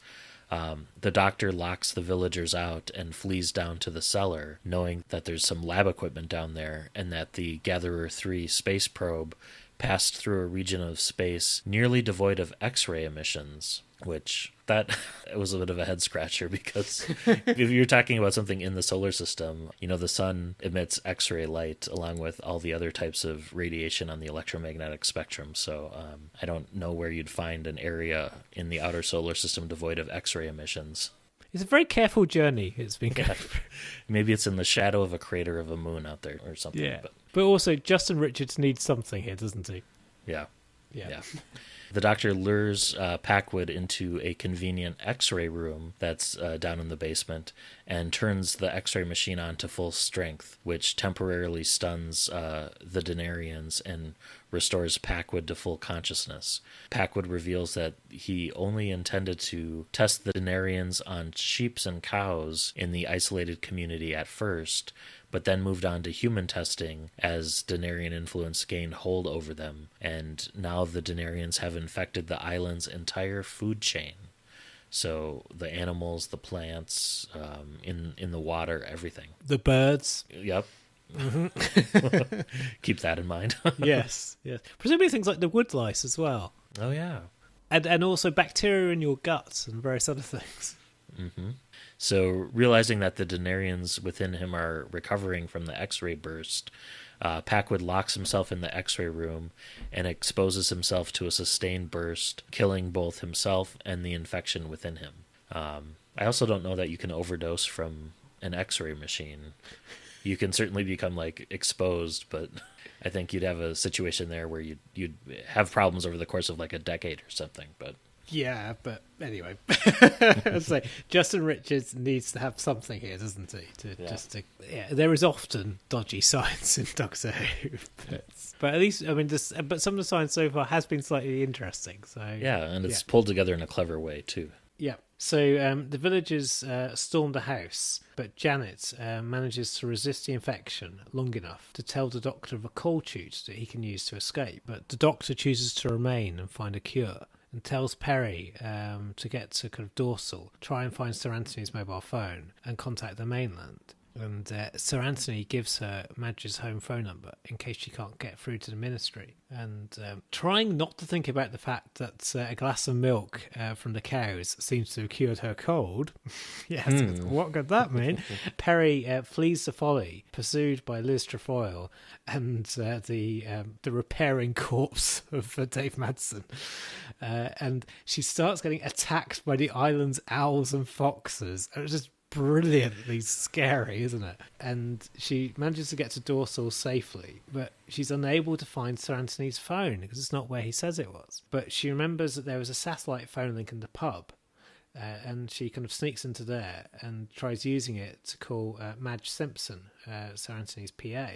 The Doctor locks the villagers out and flees down to the cellar, knowing that there's some lab equipment down there and that the Gatherer 3 space probe passed through a region of space nearly devoid of X-ray emissions, which that was a bit of a head scratcher because if you're talking about something in the solar system, the sun emits X-ray light along with all the other types of radiation on the electromagnetic spectrum. So I don't know where you'd find an area in the outer solar system devoid of X-ray emissions. It's a very careful journey it's been going through. Maybe it's in the shadow of a crater of a moon out there or something. Yeah. But also, Justin Richards needs something here, doesn't he? Yeah. The Doctor lures Packwood into a convenient X-ray room that's down in the basement and turns the X-ray machine on to full strength, which temporarily stuns the Denarians and restores Packwood to full consciousness. Packwood reveals that he only intended to test the Denarians on sheep and cows in the isolated community at first, but then moved on to human testing as Denarian influence gained hold over them, and now the Denarians have infected the island's entire food chain. So the animals, the plants, in the water, everything. The birds. Yep. Keep that in mind. Yes. Presumably things like the wood lice as well. Oh, yeah. And also bacteria in your guts and various other things. Mm-hmm. So, realizing that the Denarians within him are recovering from the X-ray burst, Packwood locks himself in the X-ray room and exposes himself to a sustained burst, killing both himself and the infection within him. I also don't know that you can overdose from an X-ray machine. You can certainly become exposed, but I think you'd have a situation there where you'd have problems over the course of a decade or something. But yeah, but anyway, I'd say Justin Richards needs to have something here, doesn't he? There is often dodgy science in Doctor Who, but at least but some of the science so far has been slightly interesting. So yeah, and it's pulled together in a clever way too. Yeah. So the villagers storm the house, but Janet manages to resist the infection long enough to tell the Doctor of a cold shoot that he can use to escape. But the Doctor chooses to remain and find a cure, and tells Peri to get to kind of Dorsill, try and find Sir Anthony's mobile phone and contact the mainland. And Sir Anthony gives her Madge's home phone number in case she can't get through to the ministry. And trying not to think about the fact that a glass of milk from the cows seems to have cured her cold. Yes, what could that mean? Peri flees the folly, pursued by Liz Trefoil and the repairing corpse of Dave Madsen. And she starts getting attacked by the island's owls and foxes. It was just brilliantly scary, isn't it? And she manages to get to Dorsill safely, but she's unable to find Sir Anthony's phone because it's not where he says it was. But she remembers that there was a satellite phone link in the pub, and she kind of sneaks into there and tries using it to call Madge Simpson, Sir Anthony's PA.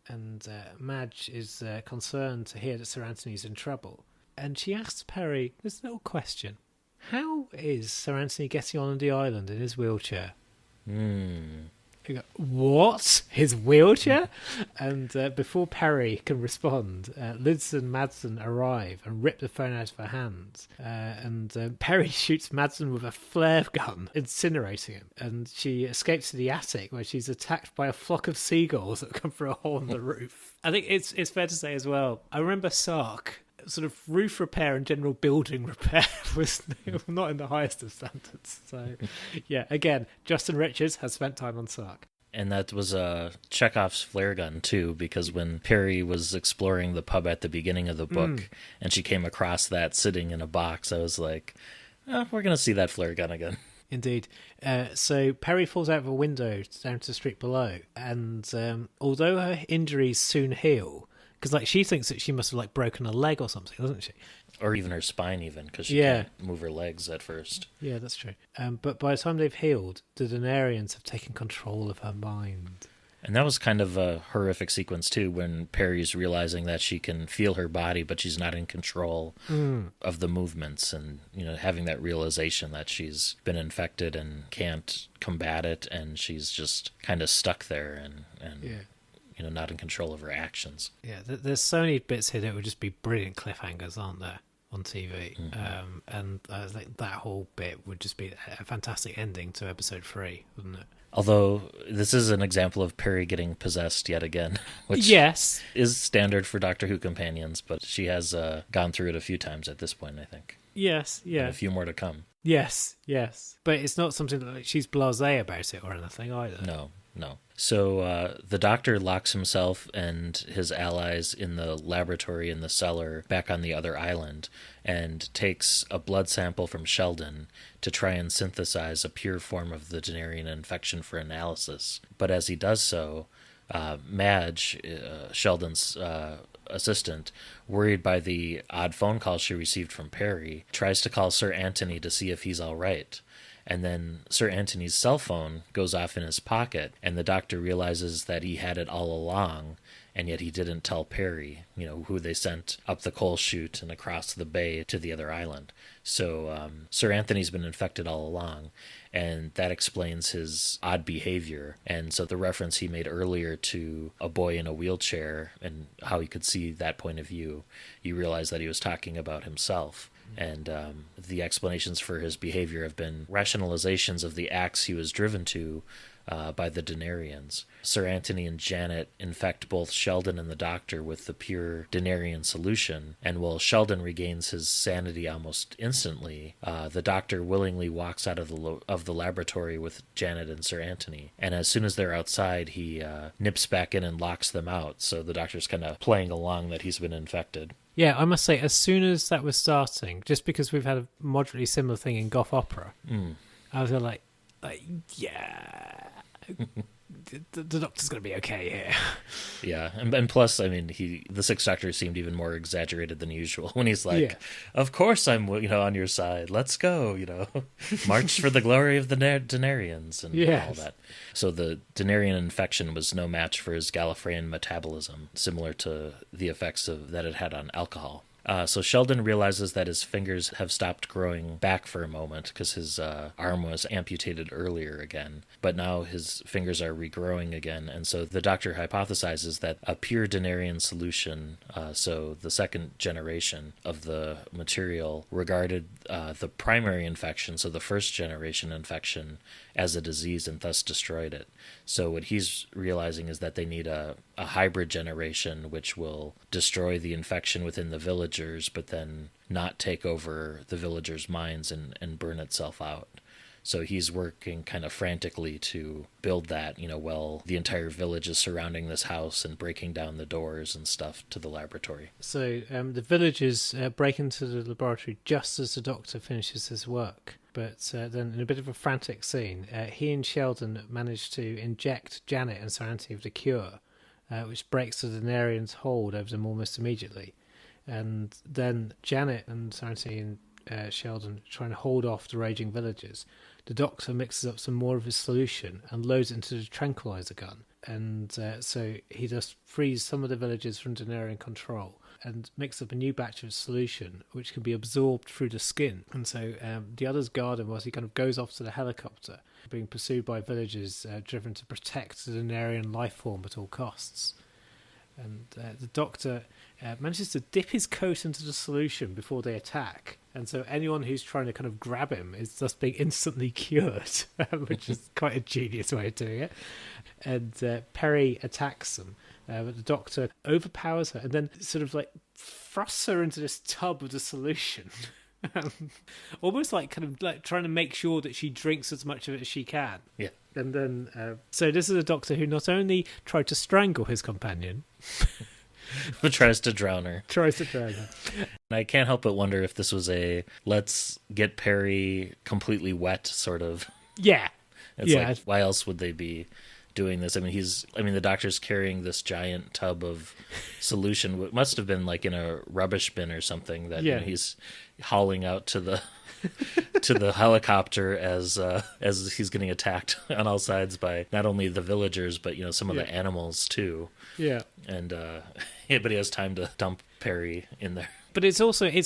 And Madge is concerned to hear that Sir Anthony's in trouble. And she asks Peri this little question. How is Sir Anthony getting on the island in his wheelchair? You go, what? His wheelchair? And before Peri can respond, Liz and Madsen arrive and rip the phone out of her hands. And Peri shoots Madsen with a flare gun, incinerating him. And she escapes to the attic where she's attacked by a flock of seagulls that come through a hole in the roof. I think it's fair to say as well, I remember Sark, sort of roof repair and general building repair was not in the highest of standards. So, yeah, again, Justin Richards has spent time on Sark. And that was Chekhov's flare gun, too, because when Peri was exploring the pub at the beginning of the book and she came across that sitting in a box, I was like, oh, we're going to see that flare gun again. Indeed. So Peri falls out of a window down to the street below. And although her injuries soon heal, because she thinks that she must have broken a leg or something, doesn't she? Or even her spine, even, because she can't move her legs at first. Yeah, that's true. But by the time they've healed, the Denarians have taken control of her mind. And that was kind of a horrific sequence, too, when Peri's realizing that she can feel her body, but she's not in control of the movements, and having that realization that she's been infected and can't combat it, and she's just kind of stuck there and not in control of her actions. Yeah, there's so many bits here that would just be brilliant cliffhangers, aren't there, on TV? And I think that whole bit would just be a fantastic ending to episode 3, wouldn't it? Although this is an example of Peri getting possessed yet again, which is standard for Doctor Who companions, but she has gone through it a few times at this point, I think. Yes, yeah. And a few more to come. Yes. But it's not something that she's blasé about it or anything either. No. So the Doctor locks himself and his allies in the laboratory in the cellar back on the other island and takes a blood sample from Sheldon to try and synthesize a pure form of the Denarian infection for analysis. But as he does so, Madge, Sheldon's assistant, worried by the odd phone call she received from Peri, tries to call Sir Anthony to see if he's all right. And then Sir Anthony's cell phone goes off in his pocket, and the Doctor realizes that he had it all along, and yet he didn't tell Peri, who they sent up the coal chute and across the bay to the other island. So Sir Anthony's been infected all along, and that explains his odd behavior. And so the reference he made earlier to a boy in a wheelchair and how he could see that point of view, you realize that he was talking about himself. And the explanations for his behavior have been rationalizations of the acts he was driven to by the Denarians. Sir Anthony and Janet infect both Sheldon and the Doctor with the pure Denarian solution, and while Sheldon regains his sanity almost instantly, the Doctor willingly walks out of the laboratory with Janet and Sir Anthony. And as soon as they're outside, he nips back in and locks them out. So the Doctor's kind of playing along that he's been infected. Yeah, I must say, as soon as that was starting, just because we've had a moderately similar thing in Goth Opera, I was like, yeah, the Doctor's going to be okay here. Yeah, and plus, I mean, the Sixth Doctor seemed even more exaggerated than usual when he's like, "Of course I'm, on your side. Let's go, march for the glory of the Denarians and all that." So the Denarian infection was no match for his Gallifreyan metabolism, similar to the effects that it had on alcohol. So Sheldon realizes that his fingers have stopped growing back for a moment because his arm was amputated earlier again, but now his fingers are regrowing again, and so the Doctor hypothesizes that a pure Denarian solution, so the second generation of the material, regarded the primary infection, so the first generation infection, as a disease and thus destroyed it. So what he's realizing is that they need a hybrid generation which will destroy the infection within the villagers, but then not take over the villagers' minds and burn itself out. So he's working kind of frantically to build that, while the entire village is surrounding this house and breaking down the doors and stuff to the laboratory. So the villagers break into the laboratory just as the Doctor finishes his work. But then in a bit of a frantic scene, he and Sheldon manage to inject Janet and Sir Anthony with a cure, which breaks the Denarians' hold over them almost immediately. And then Janet and Sir Anthony Sheldon trying to hold off the raging villagers, the Doctor mixes up some more of his solution and loads it into the tranquilizer gun. And so he just frees some of the villagers from Denarian control and mix up a new batch of solution which can be absorbed through the skin. And so the others guard him whilst he kind of goes off to the helicopter, being pursued by villagers driven to protect the Denarian life form at all costs. And the Doctor manages to dip his coat into the solution before they attack. And so anyone who's trying to kind of grab him is just being instantly cured, which is quite a genius way of doing it. And Peri attacks them, but the Doctor overpowers her and then sort of like thrusts her into this tub of the solution. Almost like kind of like trying to make sure that she drinks as much of it as she can. Yeah. And then, so this is a Doctor who not only tried to strangle his companion, but tries to drown her. And I can't help but wonder if this was a let's get Peri completely wet sort of. Yeah. It's like, why else would they be doing this? I mean, the Doctor's carrying this giant tub of solution. It must have been like in a rubbish bin or something that he's hauling out to the to the helicopter as he's getting attacked on all sides by not only the villagers but some of the animals too. Yeah. And but he has time to dump Peri in there. But it's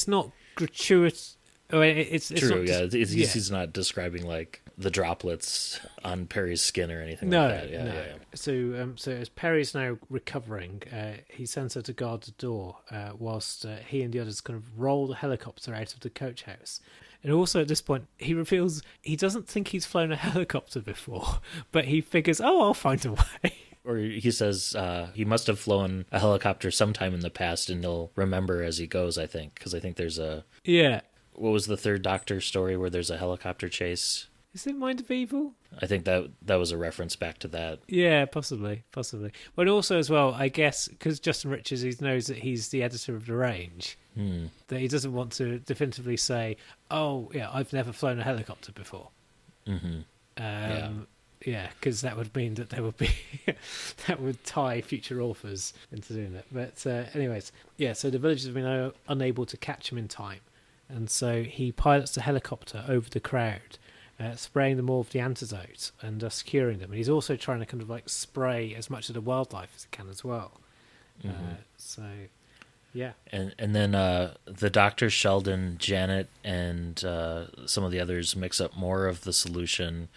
not gratuitous. It's true. Not he's not describing like the droplets on Peri's skin or anything like that. Yeah. So as Peri's now recovering, he sends her to guard the door whilst he and the others kind of roll the helicopter out of the coach house. And also at this point, he reveals he doesn't think he's flown a helicopter before, but he figures, I'll find a way. Or he says he must have flown a helicopter sometime in the past, and he'll remember as he goes, I think. Because I think there's a... Yeah. What was the third Doctor story where there's a helicopter chase? Is it Mind of Evil? I think that was a reference back to that. Yeah, possibly. But also as well, I guess, because Justin Richards, he knows that he's the editor of The Range, that he doesn't want to definitively say, I've never flown a helicopter before. Mm-hmm. Yeah, because that would mean that there would be that would tie future authors into doing it. But anyways, so the villagers have been unable to catch him in time, and so he pilots the helicopter over the crowd, spraying them all with the antidote and securing them. And he's also trying to kind of like spray as much of the wildlife as he can as well. Mm-hmm. Yeah. And then the Doctor, Sheldon, Janet, and some of the others mix up more of the solution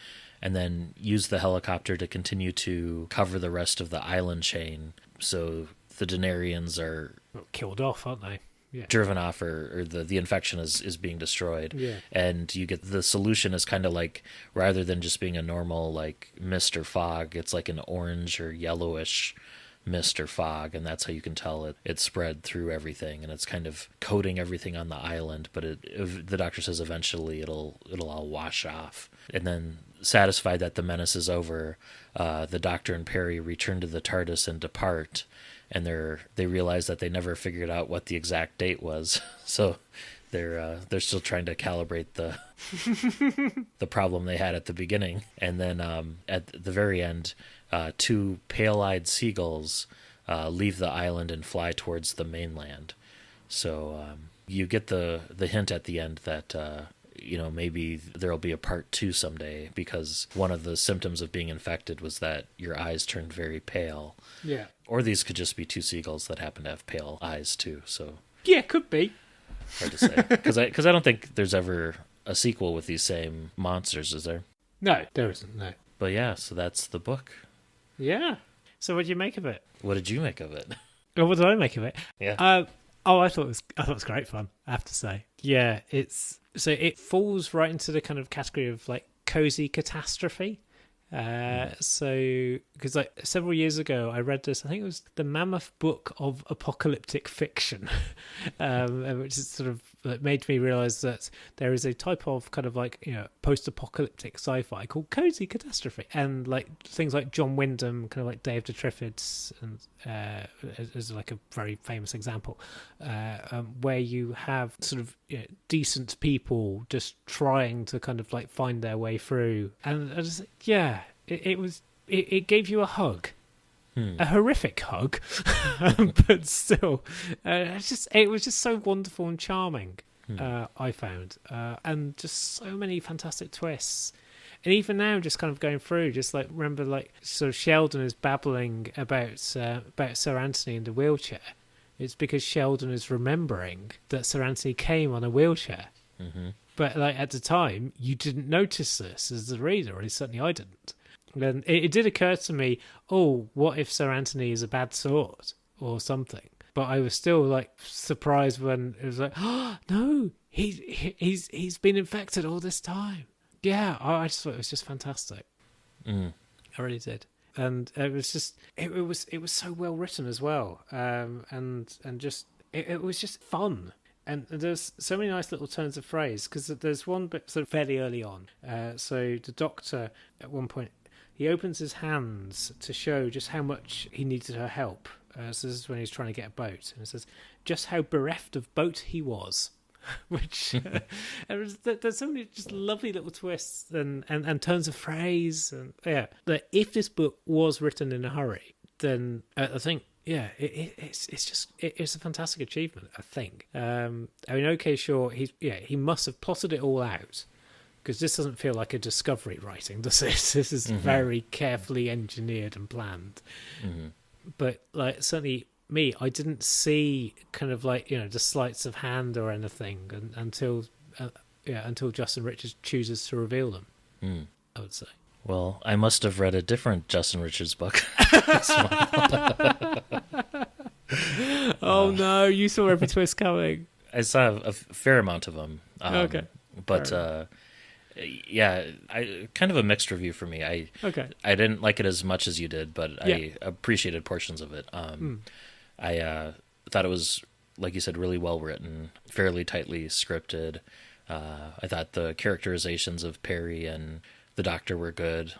and then use the helicopter to continue to cover the rest of the island chain. So the Denarians are... killed off, aren't they? Yeah. Driven off, or the infection is being destroyed. Yeah. And you get the solution is kind of like, rather than just being a normal like mist or fog, it's like an orange or yellowish mist or fog, and that's how you can tell it spread through everything, and it's kind of coating everything on the island. But the Doctor says eventually it'll all wash off. And then, satisfied that the menace is over, the Doctor and Peri return to the TARDIS and depart. And they realize that they never figured out what the exact date was, so they're still trying to calibrate the problem they had at the beginning. And then at the very end, two pale-eyed seagulls leave the island and fly towards the mainland. So you get the hint at the end that maybe there'll be a part 2 someday, because one of the symptoms of being infected was that your eyes turned very pale. Yeah. Or these could just be two seagulls that happen to have pale eyes too. So yeah, could be. Hard to say, because I don't think there's ever a sequel with these same monsters, is there? No, there isn't. No. But yeah, so that's the book. Yeah. So what did you make of it? What did you make of it? Or what did I make of it? Yeah. I thought it was great fun, I have to say. Yeah, it falls right into the kind of category of like cozy catastrophe. So because like several years ago I read this, I think it was the Mammoth Book of Apocalyptic Fiction, which is sort of made me realize that there is a type of kind of like post-apocalyptic sci-fi called cozy catastrophe, and like things like John Wyndham, kind of like Day of the Triffids, and is like a very famous example, where you have sort of decent people just trying to kind of like find their way through, and I just it gave you a hug. A horrific hug, but still, it was just so wonderful and charming. I found, and just so many fantastic twists. And even now, just kind of going through, just like remember, like sort of Sheldon is babbling about Sir Anthony in the wheelchair. It's because Sheldon is remembering that Sir Anthony came on a wheelchair. Mm-hmm. But like at the time, you didn't notice this as the reader, or at least certainly I didn't. And it did occur to me, oh, what if Sir Anthony is a bad sort or something? But I was still like surprised when it was like, oh no, he's been infected all this time. Yeah, I just thought it was just fantastic. Mm. I really did. And it was just it was so well written as well, and just it was just fun. And there's so many nice little turns of phrase, because there's one bit sort of fairly early on. So the Doctor, at one point, he opens his hands to show just how much he needed her help. So this is when he's trying to get a boat. And it says, just how bereft of boat he was. Which, there's so many just lovely little twists and turns of phrase. And yeah, that if this book was written in a hurry, then I think, yeah, it's a fantastic achievement, I think. I mean, okay, sure, he must have plotted it all out, because this doesn't feel like a Discovery writing, does it? This is very carefully engineered and planned. Mm-hmm. But like certainly me, I didn't see kind of like, the sleights of hand or anything until Justin Richards chooses to reveal them. I would say. Well, I must have read a different Justin Richards book. Oh no, you saw every twist coming. I saw a fair amount of them. Okay. But yeah, I kind of a mixed review for me. I didn't like it as much as you did, but I appreciated portions of it. I thought it was, like you said, really well written, fairly tightly scripted. I thought the characterizations of Peri and the Doctor were good.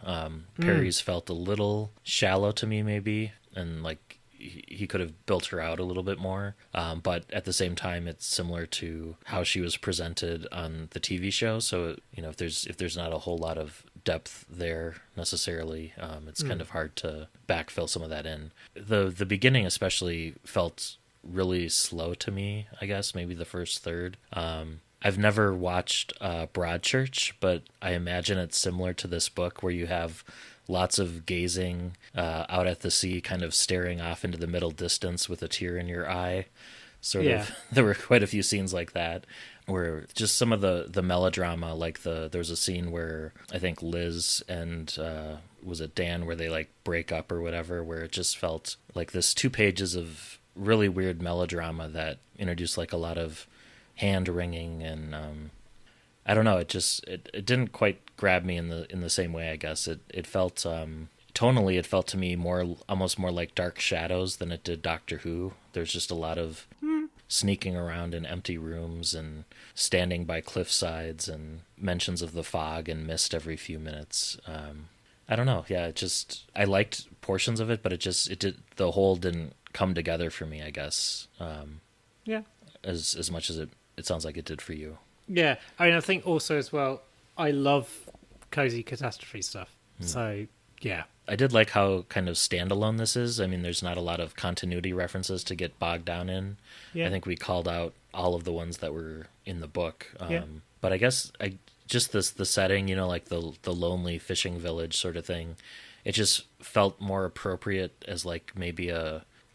Peri's felt a little shallow to me, maybe, and like he could have built her out a little bit more. But at the same time, it's similar to how she was presented on the TV show. So if there's not a whole lot of depth there necessarily, it's kind of hard to backfill some of that in. The beginning especially felt really slow to me, I guess, maybe the first third. I've never watched Broadchurch, but I imagine it's similar to this book, where you have lots of gazing out at the sea, kind of staring off into the middle distance with a tear in your eye. Sort of. There were quite a few scenes like that, where just some of the melodrama, like there was a scene where I think Liz and was it Dan, where they like break up or whatever, where it just felt like this 2 pages of really weird melodrama that introduced like a lot of hand wringing, and I don't know, it didn't quite grab me in the same way. I guess it felt tonally, it felt to me almost more like Dark Shadows than it did Doctor Who. There's just a lot of sneaking around in empty rooms and standing by cliff sides and mentions of the fog and mist every few minutes. I don't know. Yeah, I liked portions of it, but the whole didn't come together for me, I guess. As much as it sounds like it did for you. Yeah, I mean, I think also as well, I love cozy catastrophe stuff. So, yeah. I did like how kind of standalone this is. I mean, there's not a lot of continuity references to get bogged down in. Yeah. I think we called out all of the ones that were in the book. But I guess just the setting, like the lonely fishing village sort of thing, it just felt more appropriate as like maybe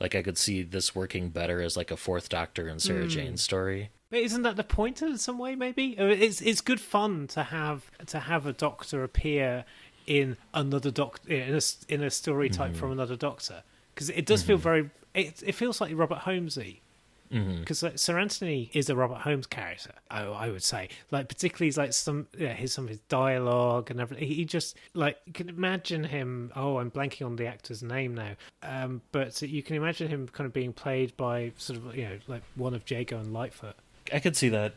like I could see this working better as like a Fourth Doctor and Sarah Jane story. But isn't that the point in some way? Maybe it's good fun to have a Doctor appear in another Doctor in a story type from another Doctor, because it does feel very. It feels like Robert Holmesy. Because Sir Anthony is a Robert Holmes character, I would say. Like particularly like some of his dialogue and everything. He just like, you can imagine him. Oh, I'm blanking on the actor's name now. But you can imagine him kind of being played by sort of like one of Jago and Lightfoot. I could see that.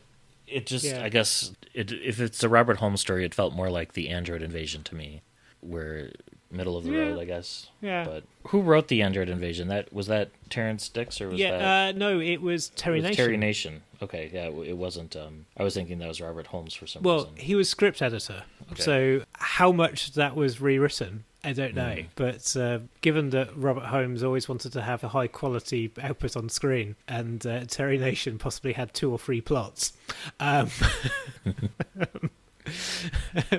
It just, I guess, if it's a Robert Holmes story, it felt more like the Android Invasion to me, where middle of the road, I guess. Yeah. But who wrote the Android Invasion? Was that Terrence Dicks, or was that? No, it was Terry Nation. Terry Nation. Okay, yeah, it wasn't. I was thinking that was Robert Holmes for some reason. Well, he was script editor, so how much that was rewritten, I don't know, but given that Robert Holmes always wanted to have a high quality output on screen, and Terry Nation possibly had 2 or 3 plots,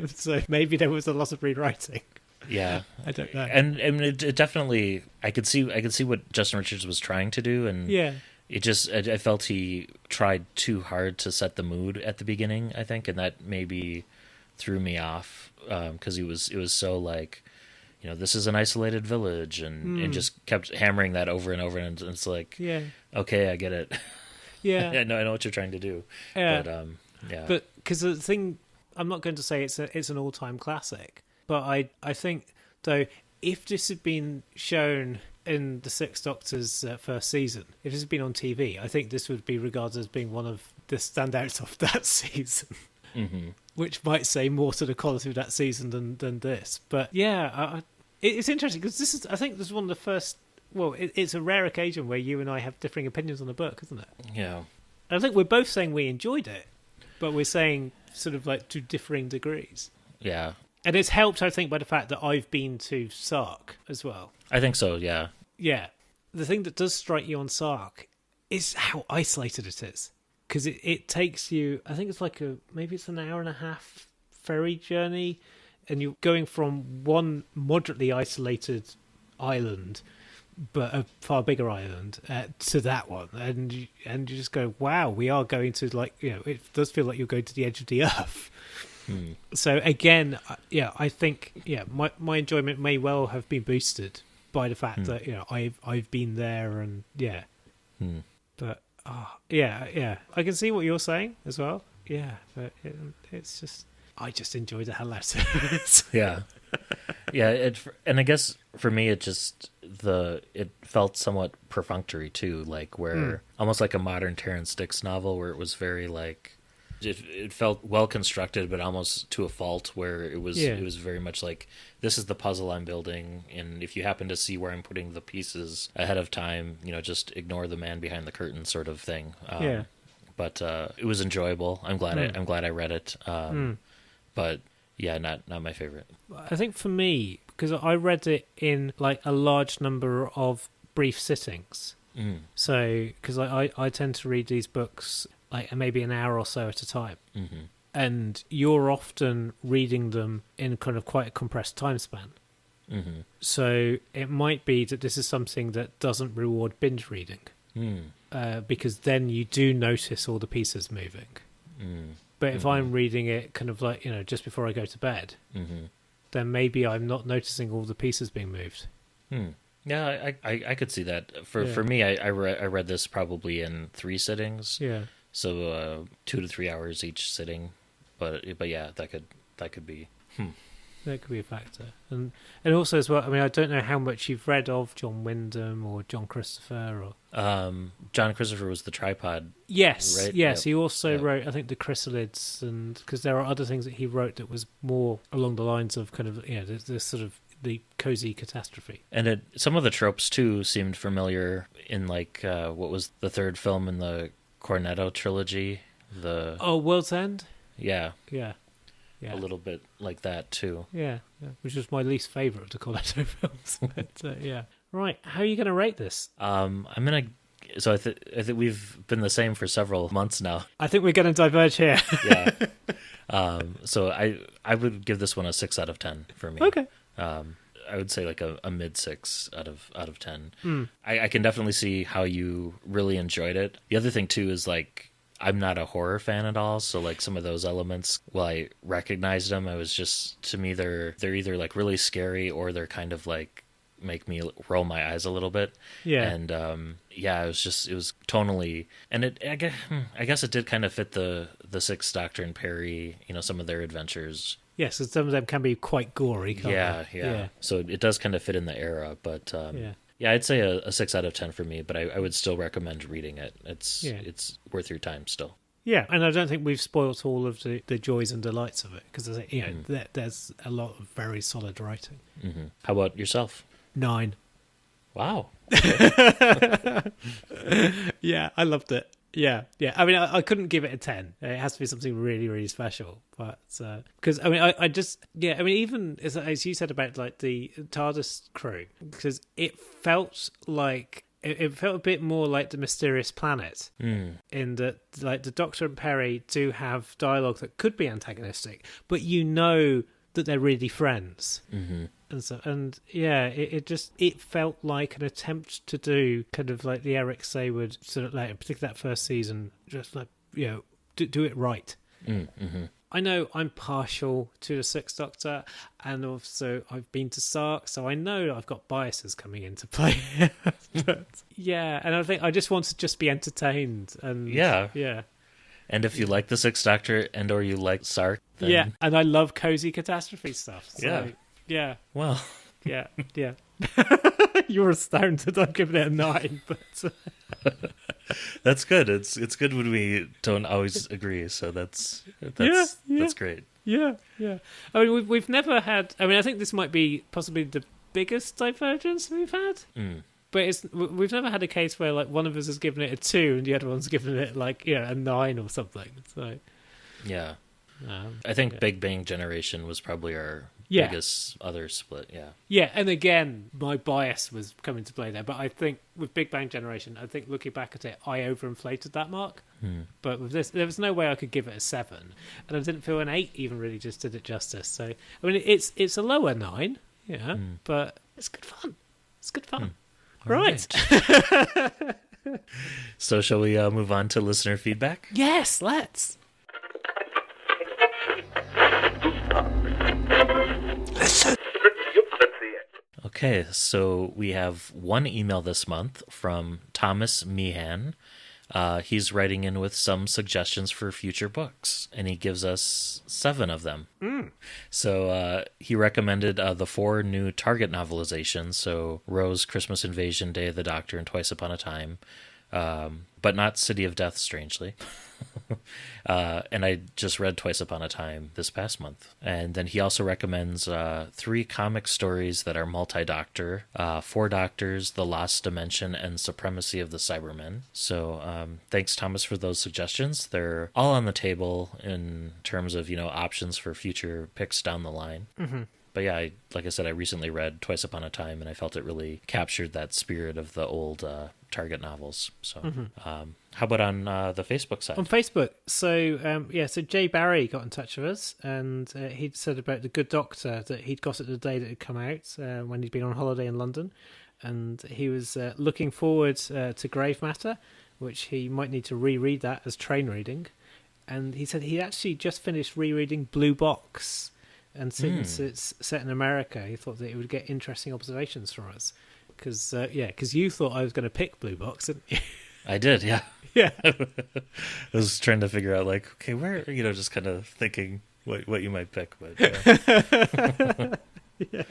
so maybe there was a lot of rewriting. Yeah, I don't know. And it definitely, I could see what Justin Richards was trying to do, and Yeah. it just, I felt he tried too hard to set the mood at the beginning, I think, and that maybe threw me off, because it was so like, this is an isolated village, and just kept hammering that over and over, and it's like, Yeah. okay, I get it. Yeah. I know what you're trying to do. Yeah. But yeah. But because the thing, I'm not going to say it's an all-time classic, but I think, though, if this had been shown in the Sixth Doctor's first season, if this had been on TV, I think this would be regarded as being one of the standouts of that season. Mm-hmm. Which might say more to the quality of that season than this. But yeah, it's interesting because I think this is one of the first. Well, it's a rare occasion where you and I have differing opinions on a book, isn't it? Yeah. I think we're both saying we enjoyed it, but we're saying sort of like to differing degrees. Yeah. And it's helped, I think, by the fact that I've been to Sark as well. I think so, yeah. Yeah. The thing that does strike you on Sark is how isolated it is. Because it takes you, I think it's like maybe it's an hour and a half ferry journey, and you're going from one moderately isolated island, but a far bigger island, to that one. And you just go, wow, we are going to, like, it does feel like you're going to the edge of the earth. So again, I think my enjoyment may well have been boosted by the fact that I've been there, and but I can see what you're saying as well. Yeah, but it's just I just enjoy the hell out of it. Yeah, and I guess for me it felt somewhat perfunctory too, like where almost like a modern Terrance Dicks novel where it was very like. It felt well constructed, but almost to a fault, where it was very much like, this is the puzzle I'm building, and if you happen to see where I'm putting the pieces ahead of time, just ignore the man behind the curtain, sort of thing. But it was enjoyable. I'm glad I read it. But yeah, not my favorite. I think for me, because I read it in like a large number of brief sittings. So because I tend to read these books like maybe an hour or so at a time. And you're often reading them in kind of quite a compressed time span. So it might be that this is something that doesn't reward binge reading, because then you do notice all the pieces moving. But if I'm reading it kind of like, just before I go to bed, then maybe I'm not noticing all the pieces being moved. Yeah, I could see that. For me, I read this probably in 3 sittings. Yeah. So 2 to 3 hours each sitting, but yeah, that could be. That could be a factor, and also as well. I mean, I don't know how much you've read of John Wyndham or John Christopher or. John Christopher was the tripod. Yes, right? yes. Yep. He also wrote, I think, the Chrysalids, and because there are other things that he wrote that was more along the lines of kind of this sort of the cozy catastrophe. And some of the tropes too seemed familiar in like what was the 3rd film in the Cornetto trilogy, World's End. Yeah, a little bit like that too. Yeah, which was my least favorite of the Cornetto films. But right. How are you going to rate this? I'm gonna. So I think we've been the same for several months now. I think we're going to diverge here. Yeah. So I would give this one a 6 out of 10 for me. Okay. I would say like a mid 6 out of 10. I can definitely see how you really enjoyed it. The other thing too is like I'm not a horror fan at all, so like some of those elements, while I recognized them, I was just, to me they're either like really scary or they're kind of like make me roll my eyes a little bit. Yeah. And it was tonally, and I guess it did kind of fit the Sixth Doctor and Peri, some of their adventures. Yes, and some of them can be quite gory, can't they? Yeah. So it does kind of fit in the era, but I'd say a 6 out of 10 for me, but I would still recommend reading it. It's worth your time still. Yeah, and I don't think we've spoilt all of the joys and delights of it, because there's a lot of very solid writing. How about yourself? 9. Wow. Yeah, I loved it. Yeah. I mean, I couldn't give it a 10. It has to be something really, really special. But because I mean, I just I mean, even as you said about like the TARDIS crew, because it felt like. It felt a bit more like The Mysterious Planet, in that like the Doctor and Peri do have dialogue that could be antagonistic, but you know that they're really friends. Mm-hmm. It felt like an attempt to do kind of like the Eric Sayward sort of like, particularly that first season, just like do it right. Mm-hmm. I know I'm partial to the Sixth Doctor, and also I've been to Sark, so I know I've got biases coming into play. But and I think I just want to just be entertained. And yeah. And if you like the Sixth Doctor and or you like Sark, then... and I love cozy catastrophe stuff. So, yeah. Well, yeah. You were astounded. I'm giving it a 9, but. That's good. It's good when we don't always agree. So that's great. Yeah. I mean, we've never had. I mean, I think this might be possibly the biggest divergence we've had. But we've never had a case where like one of us has given it a 2 and the other one's given it like a 9 or something. So yeah, I think Big Bang Generation was probably our biggest other split. Yeah, and again, my bias was coming to play there. But I think with Big Bang Generation, I think looking back at it, I overinflated that mark. But with this, there was no way I could give it a 7, and I didn't feel an 8 even really just did it justice. So I mean, it's a lower 9, but it's good fun. It's good fun. Right. So shall we move on to listener feedback? Yes, let's. Okay, so we have one email this month from Thomas Meehan. He's writing in with some suggestions for future books, and he gives us 7 of them. So he recommended the 4 new Target novelizations, so Rose, Christmas Invasion, Day of the Doctor, and Twice Upon a Time, but not City of Death, strangely. And I just read Twice Upon a Time this past month. And then he also recommends 3 comic stories that are multi-Doctor, 4 Doctors, The Lost Dimension, and Supremacy of the Cybermen. So thanks, Thomas, for those suggestions. They're all on the table in terms of, options for future picks down the line. Mm-hmm. But yeah, like I said, I recently read Twice Upon a Time, and I felt it really captured that spirit of the old Target novels. So how about on the Facebook side? On Facebook, so Jay Barry got in touch with us, and he'd said about The Good Doctor that he'd got it the day that it had come out when he'd been on holiday in London, and he was looking forward to Grave Matter, which he might need to reread that as train reading. And he said he actually just finished rereading Blue Box, and since it's set in America, he thought that it would get interesting observations from us. Because you thought I was going to pick Blue Box, didn't you? I did, yeah. Yeah. I was trying to figure out, like, okay, where, just kind of thinking what you might pick. But yes.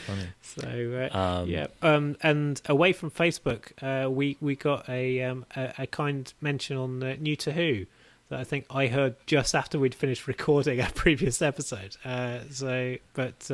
Funny. So, and away from Facebook, we got a kind mention on New to Who that I think I heard just after we'd finished recording our previous episode. But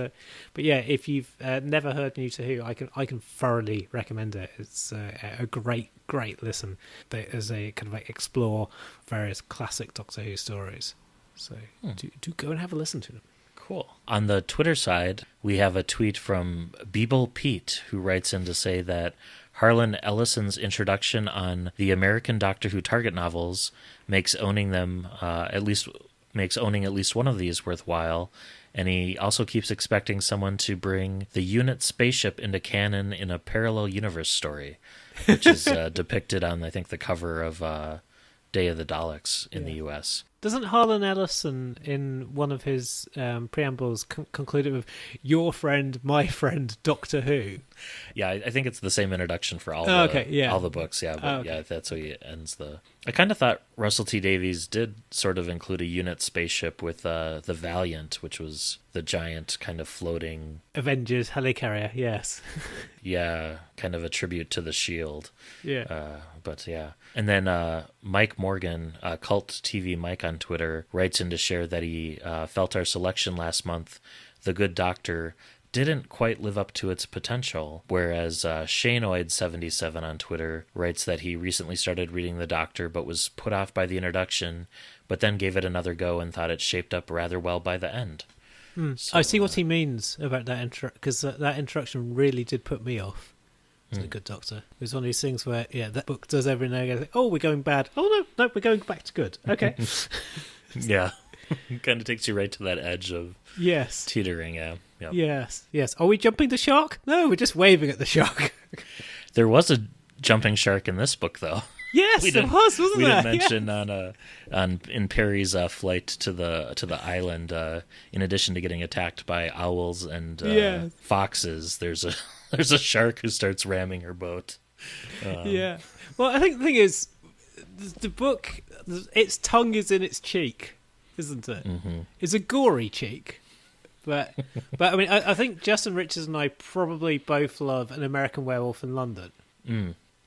yeah, if you've never heard New to Who, I can thoroughly recommend it. It's a great listen as they kind of like explore various classic Doctor Who stories. So do go and have a listen to them. Cool. On the Twitter side, we have a tweet from Beeble Pete, who writes in to say that Harlan Ellison's introduction on the American Doctor Who Target novels makes owning at least one of these worthwhile, and he also keeps expecting someone to bring the unit spaceship into canon in a parallel universe story, which is depicted on, I think, the cover of Day of the Daleks in the US. Doesn't Harlan Ellison, in one of his preambles, conclude it with "Your friend, my friend, Doctor Who"? Yeah, I think it's the same introduction for all all the books. Yeah, but yeah, that's how he ends the. I kind of thought Russell T Davies did sort of include a unit spaceship with the Valiant, which was the giant kind of floating Avengers helicarrier. Yes. Yeah, kind of a tribute to the Shield. Yeah. But yeah, and then Mike Morgan, Cult TV Mike on Twitter, writes in to share that he felt our selection last month, The Good Doctor, didn't quite live up to its potential, whereas Shanoid77 on Twitter writes that he recently started reading The Doctor but was put off by the introduction, but then gave it another go and thought it shaped up rather well by the end. So, I see what he means about that intro, because that introduction really did put me off. It's a good Doctor. It was one of these things where, that book does every now and again. Oh, we're going bad. Oh, no, we're going back to good. Okay. Yeah. Kind of takes you right to that edge of teetering, yeah. Yep. Yes. Are we jumping the shark? No, we're just waving at the shark. There was a jumping shark in this book, though. Yes, there was, wasn't we there? didn't mention in Peri's flight to the island, in addition to getting attacked by owls and foxes, there's a shark who starts ramming her boat. Yeah. Well, I think the thing is, the book, its tongue is in its cheek, isn't it? Mm-hmm. It's a gory cheek. But I mean, I think Justin Richards and I probably both love An American Werewolf in London,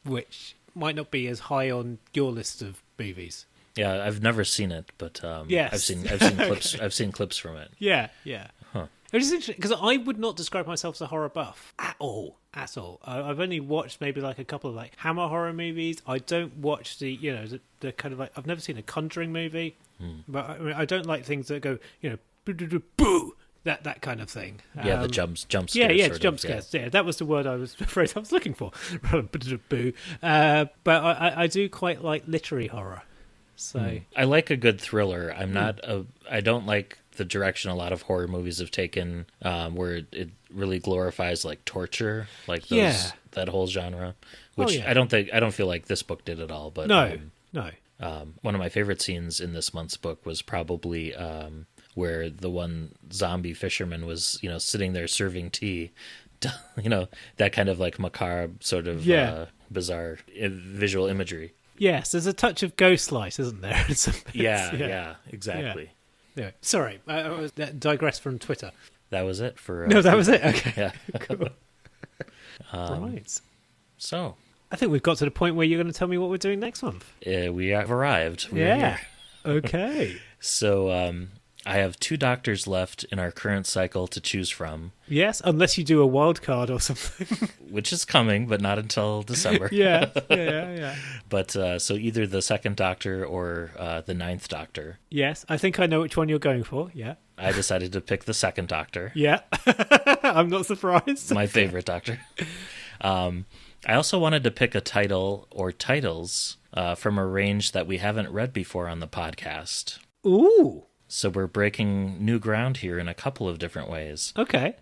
which might not be as high on your list of movies. Yeah, I've never seen it, but yes. I've seen clips. Okay. I've seen clips from it. Yeah. Huh. It was interesting because I would not describe myself as a horror buff at all. I've only watched maybe like a couple of like Hammer horror movies. I don't watch the kind of like, I've never seen a Conjuring movie, but I mean, I don't like things that go boo. That kind of thing. Yeah, the jump scares. Yeah, jump scares. Yeah, that was the word I was afraid I was looking for. Boo. But I do quite like literary horror. So I like a good thriller. I don't like the direction a lot of horror movies have taken, where it really glorifies like torture, like that whole genre. Which I don't feel like this book did at all. But no. One of my favorite scenes in this month's book was probably where the one zombie fisherman was, sitting there serving tea, that kind of like macabre sort of bizarre visual imagery. Yes, there's a touch of Ghostlight, isn't there? Yeah, exactly. Yeah. Sorry, I was digressed from Twitter. That was it for... No, that was it? Okay. Yeah. Cool. Right. So... I think we've got to the point where you're going to tell me what we're doing next month. We have arrived. We're here. Okay. So I have 2 doctors left in our current cycle to choose from. Yes, unless you do a wild card or something. Which is coming, but not until December. Yeah. But so either the 2nd Doctor or the 9th Doctor. Yes, I think I know which one you're going for, yeah. I decided to pick the 2nd Doctor. Yeah. I'm not surprised. My favorite Doctor. I also wanted to pick a title or titles from a range that we haven't read before on the podcast. Ooh. So we're breaking new ground here in a couple of different ways. Okay.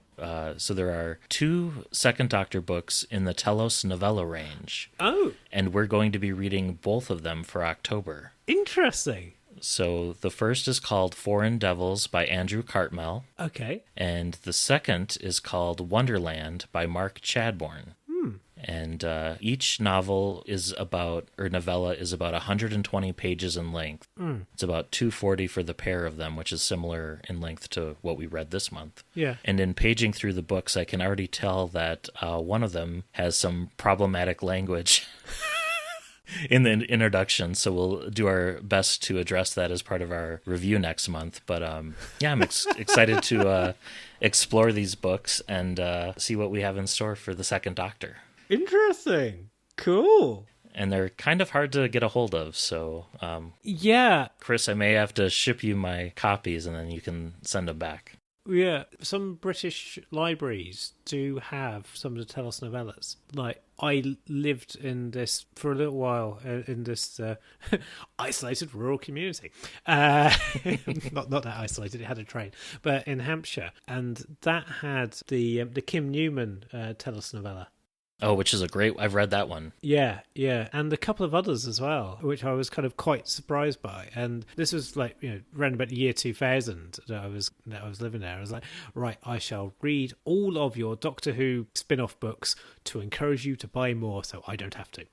So there are 2 2nd Doctor books in the Telos novella range. Oh. And we're going to be reading both of them for October. Interesting. So the first is called Foreign Devils by Andrew Cartmel. Okay. And the second is called Wonderland by Mark Chadbourne. And each novella is about 120 pages in length. It's about 240 for the pair of them, which is similar in length to what we read this month. Yeah. And in paging through the books, I can already tell that one of them has some problematic language in the introduction, so we'll do our best to address that as part of our review next month. But I'm excited to explore these books and see what we have in store for the 2nd Doctor. Interesting. Cool. And they're kind of hard to get a hold of, so... yeah. Chris, I may have to ship you my copies, and then you can send them back. Yeah. Some British libraries do have some of the Telos novellas. Like, I lived in this, for a little while, in this isolated rural community. Not that isolated, it had a train. But in Hampshire. And that had the Kim Newman Telos novella. Oh, which is I've read that one. Yeah, and a couple of others as well, which I was kind of quite surprised by. And this was like, around about the year 2000 that I was living there. I was like, right, I shall read all of your Doctor Who spin-off books to encourage you to buy more, so I don't have to.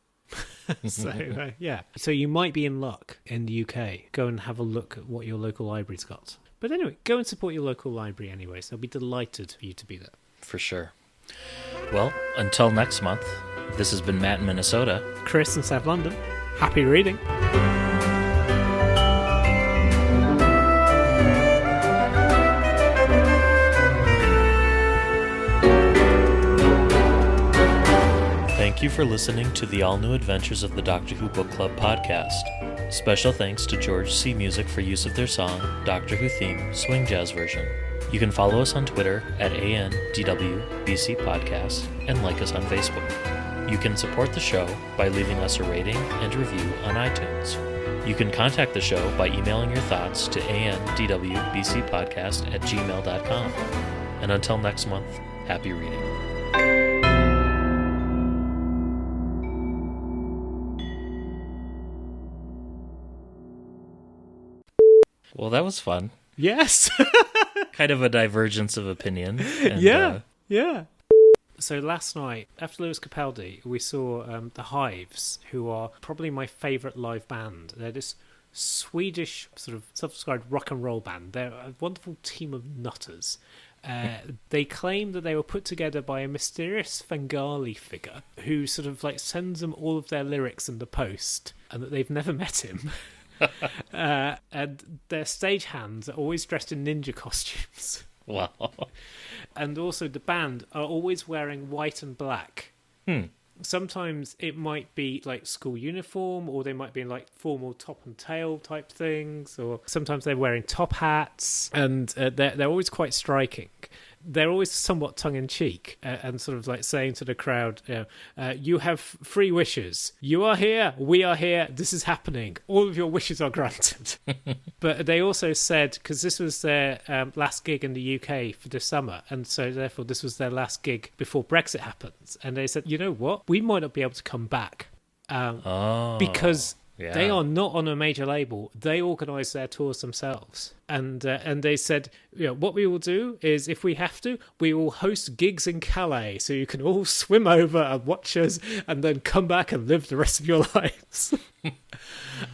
So yeah, so you might be in luck in the UK. Go and have a look at what your local library's got. But anyway, go and support your local library anyway. So I'll be delighted for you to be there. For sure. Well, until next month, this has been Matt in Minnesota. Chris in South London. Happy reading. Thank you for listening to the all-new adventures of the Doctor Who Book Club podcast. Special thanks to George C. Music for use of their song, Doctor Who Theme, Swing Jazz Version. You can follow us on Twitter at ANDWBC Podcast and like us on Facebook. You can support the show by leaving us a rating and review on iTunes. You can contact the show by emailing your thoughts to andwbcpodcast@gmail.com. And until next month, happy reading. Well, that was fun. Yes. Kind of a divergence of opinion. And, yeah. So last night, after Lewis Capaldi, we saw The Hives, who are probably my favourite live band. They're this Swedish sort of self-described rock and roll band. They're a wonderful team of nutters. They claim that they were put together by a mysterious Bengali figure who sort of like sends them all of their lyrics in the post, and that they've never met him. And their stagehands are always dressed in ninja costumes. Wow. And also the band are always wearing white and black. Sometimes it might be like school uniform, or they might be in like formal top and tail type things, or sometimes they're wearing top hats, and they're always quite striking. They're always somewhat tongue-in-cheek and sort of like saying to the crowd, you have 3 wishes. You are here, we are here, this is happening. All of your wishes are granted. But they also said, because this was their last gig in the UK for the summer, and so therefore this was their last gig before Brexit happens, and they said, you know what, we might not be able to come back. Because they are not on a major label. They organise their tours themselves. And they said, what we will do is, if we have to, we will host gigs in Calais, so you can all swim over and watch us and then come back and live the rest of your lives.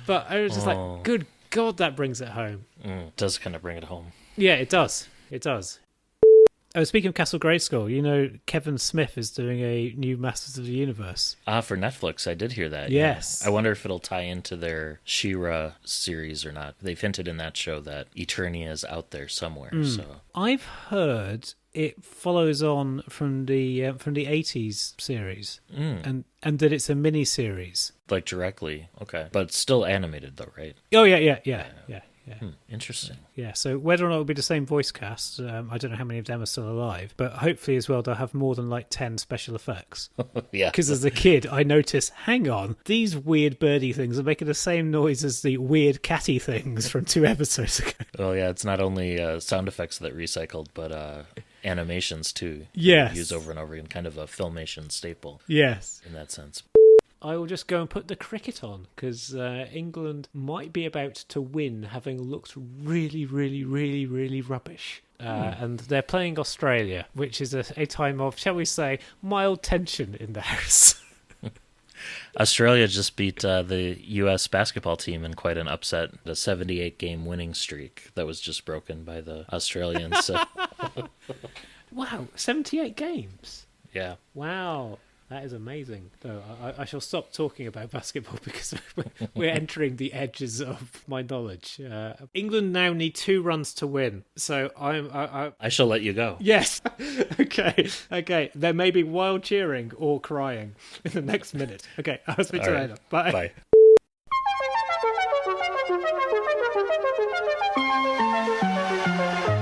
But I was just like, good God, that brings it home. It does kind of bring it home. Yeah, it does. It does. Oh, speaking of Castle Grayskull, Kevin Smith is doing a new Masters of the Universe. For Netflix, I did hear that. Yes. Yeah. I wonder if it'll tie into their She-Ra series or not. They've hinted in that show that Eternia is out there somewhere. So I've heard it follows on from the 80s series, and that it's a mini series. Like directly, okay, but it's still animated though, right? Oh yeah. Interesting. Yeah, so whether or not it'll be the same voice cast, I don't know how many of them are still alive, but hopefully as well they'll have more than like 10 special effects. Yeah. Because as a kid, I noticed, hang on, these weird birdie things are making the same noise as the weird catty things from 2 episodes ago. Well, yeah, it's not only sound effects that recycled, but animations too. Yes. Used over and over again, kind of a Filmation staple. Yes. In that sense. I will just go and put the cricket on, because England might be about to win, having looked really, really, really, really rubbish. And they're playing Australia, which is a time of, shall we say, mild tension in the house. Australia just beat the U.S. basketball team in quite an upset, the 78-game winning streak that was just broken by the Australians. Wow, 78 games? Yeah. Wow. That is amazing. So I shall stop talking about basketball because we're entering the edges of my knowledge. England now need 2 runs to win. So I shall let you go. Yes. Okay. There may be wild cheering or crying in the next minute. Okay. I'll speak to you later. Bye. Bye.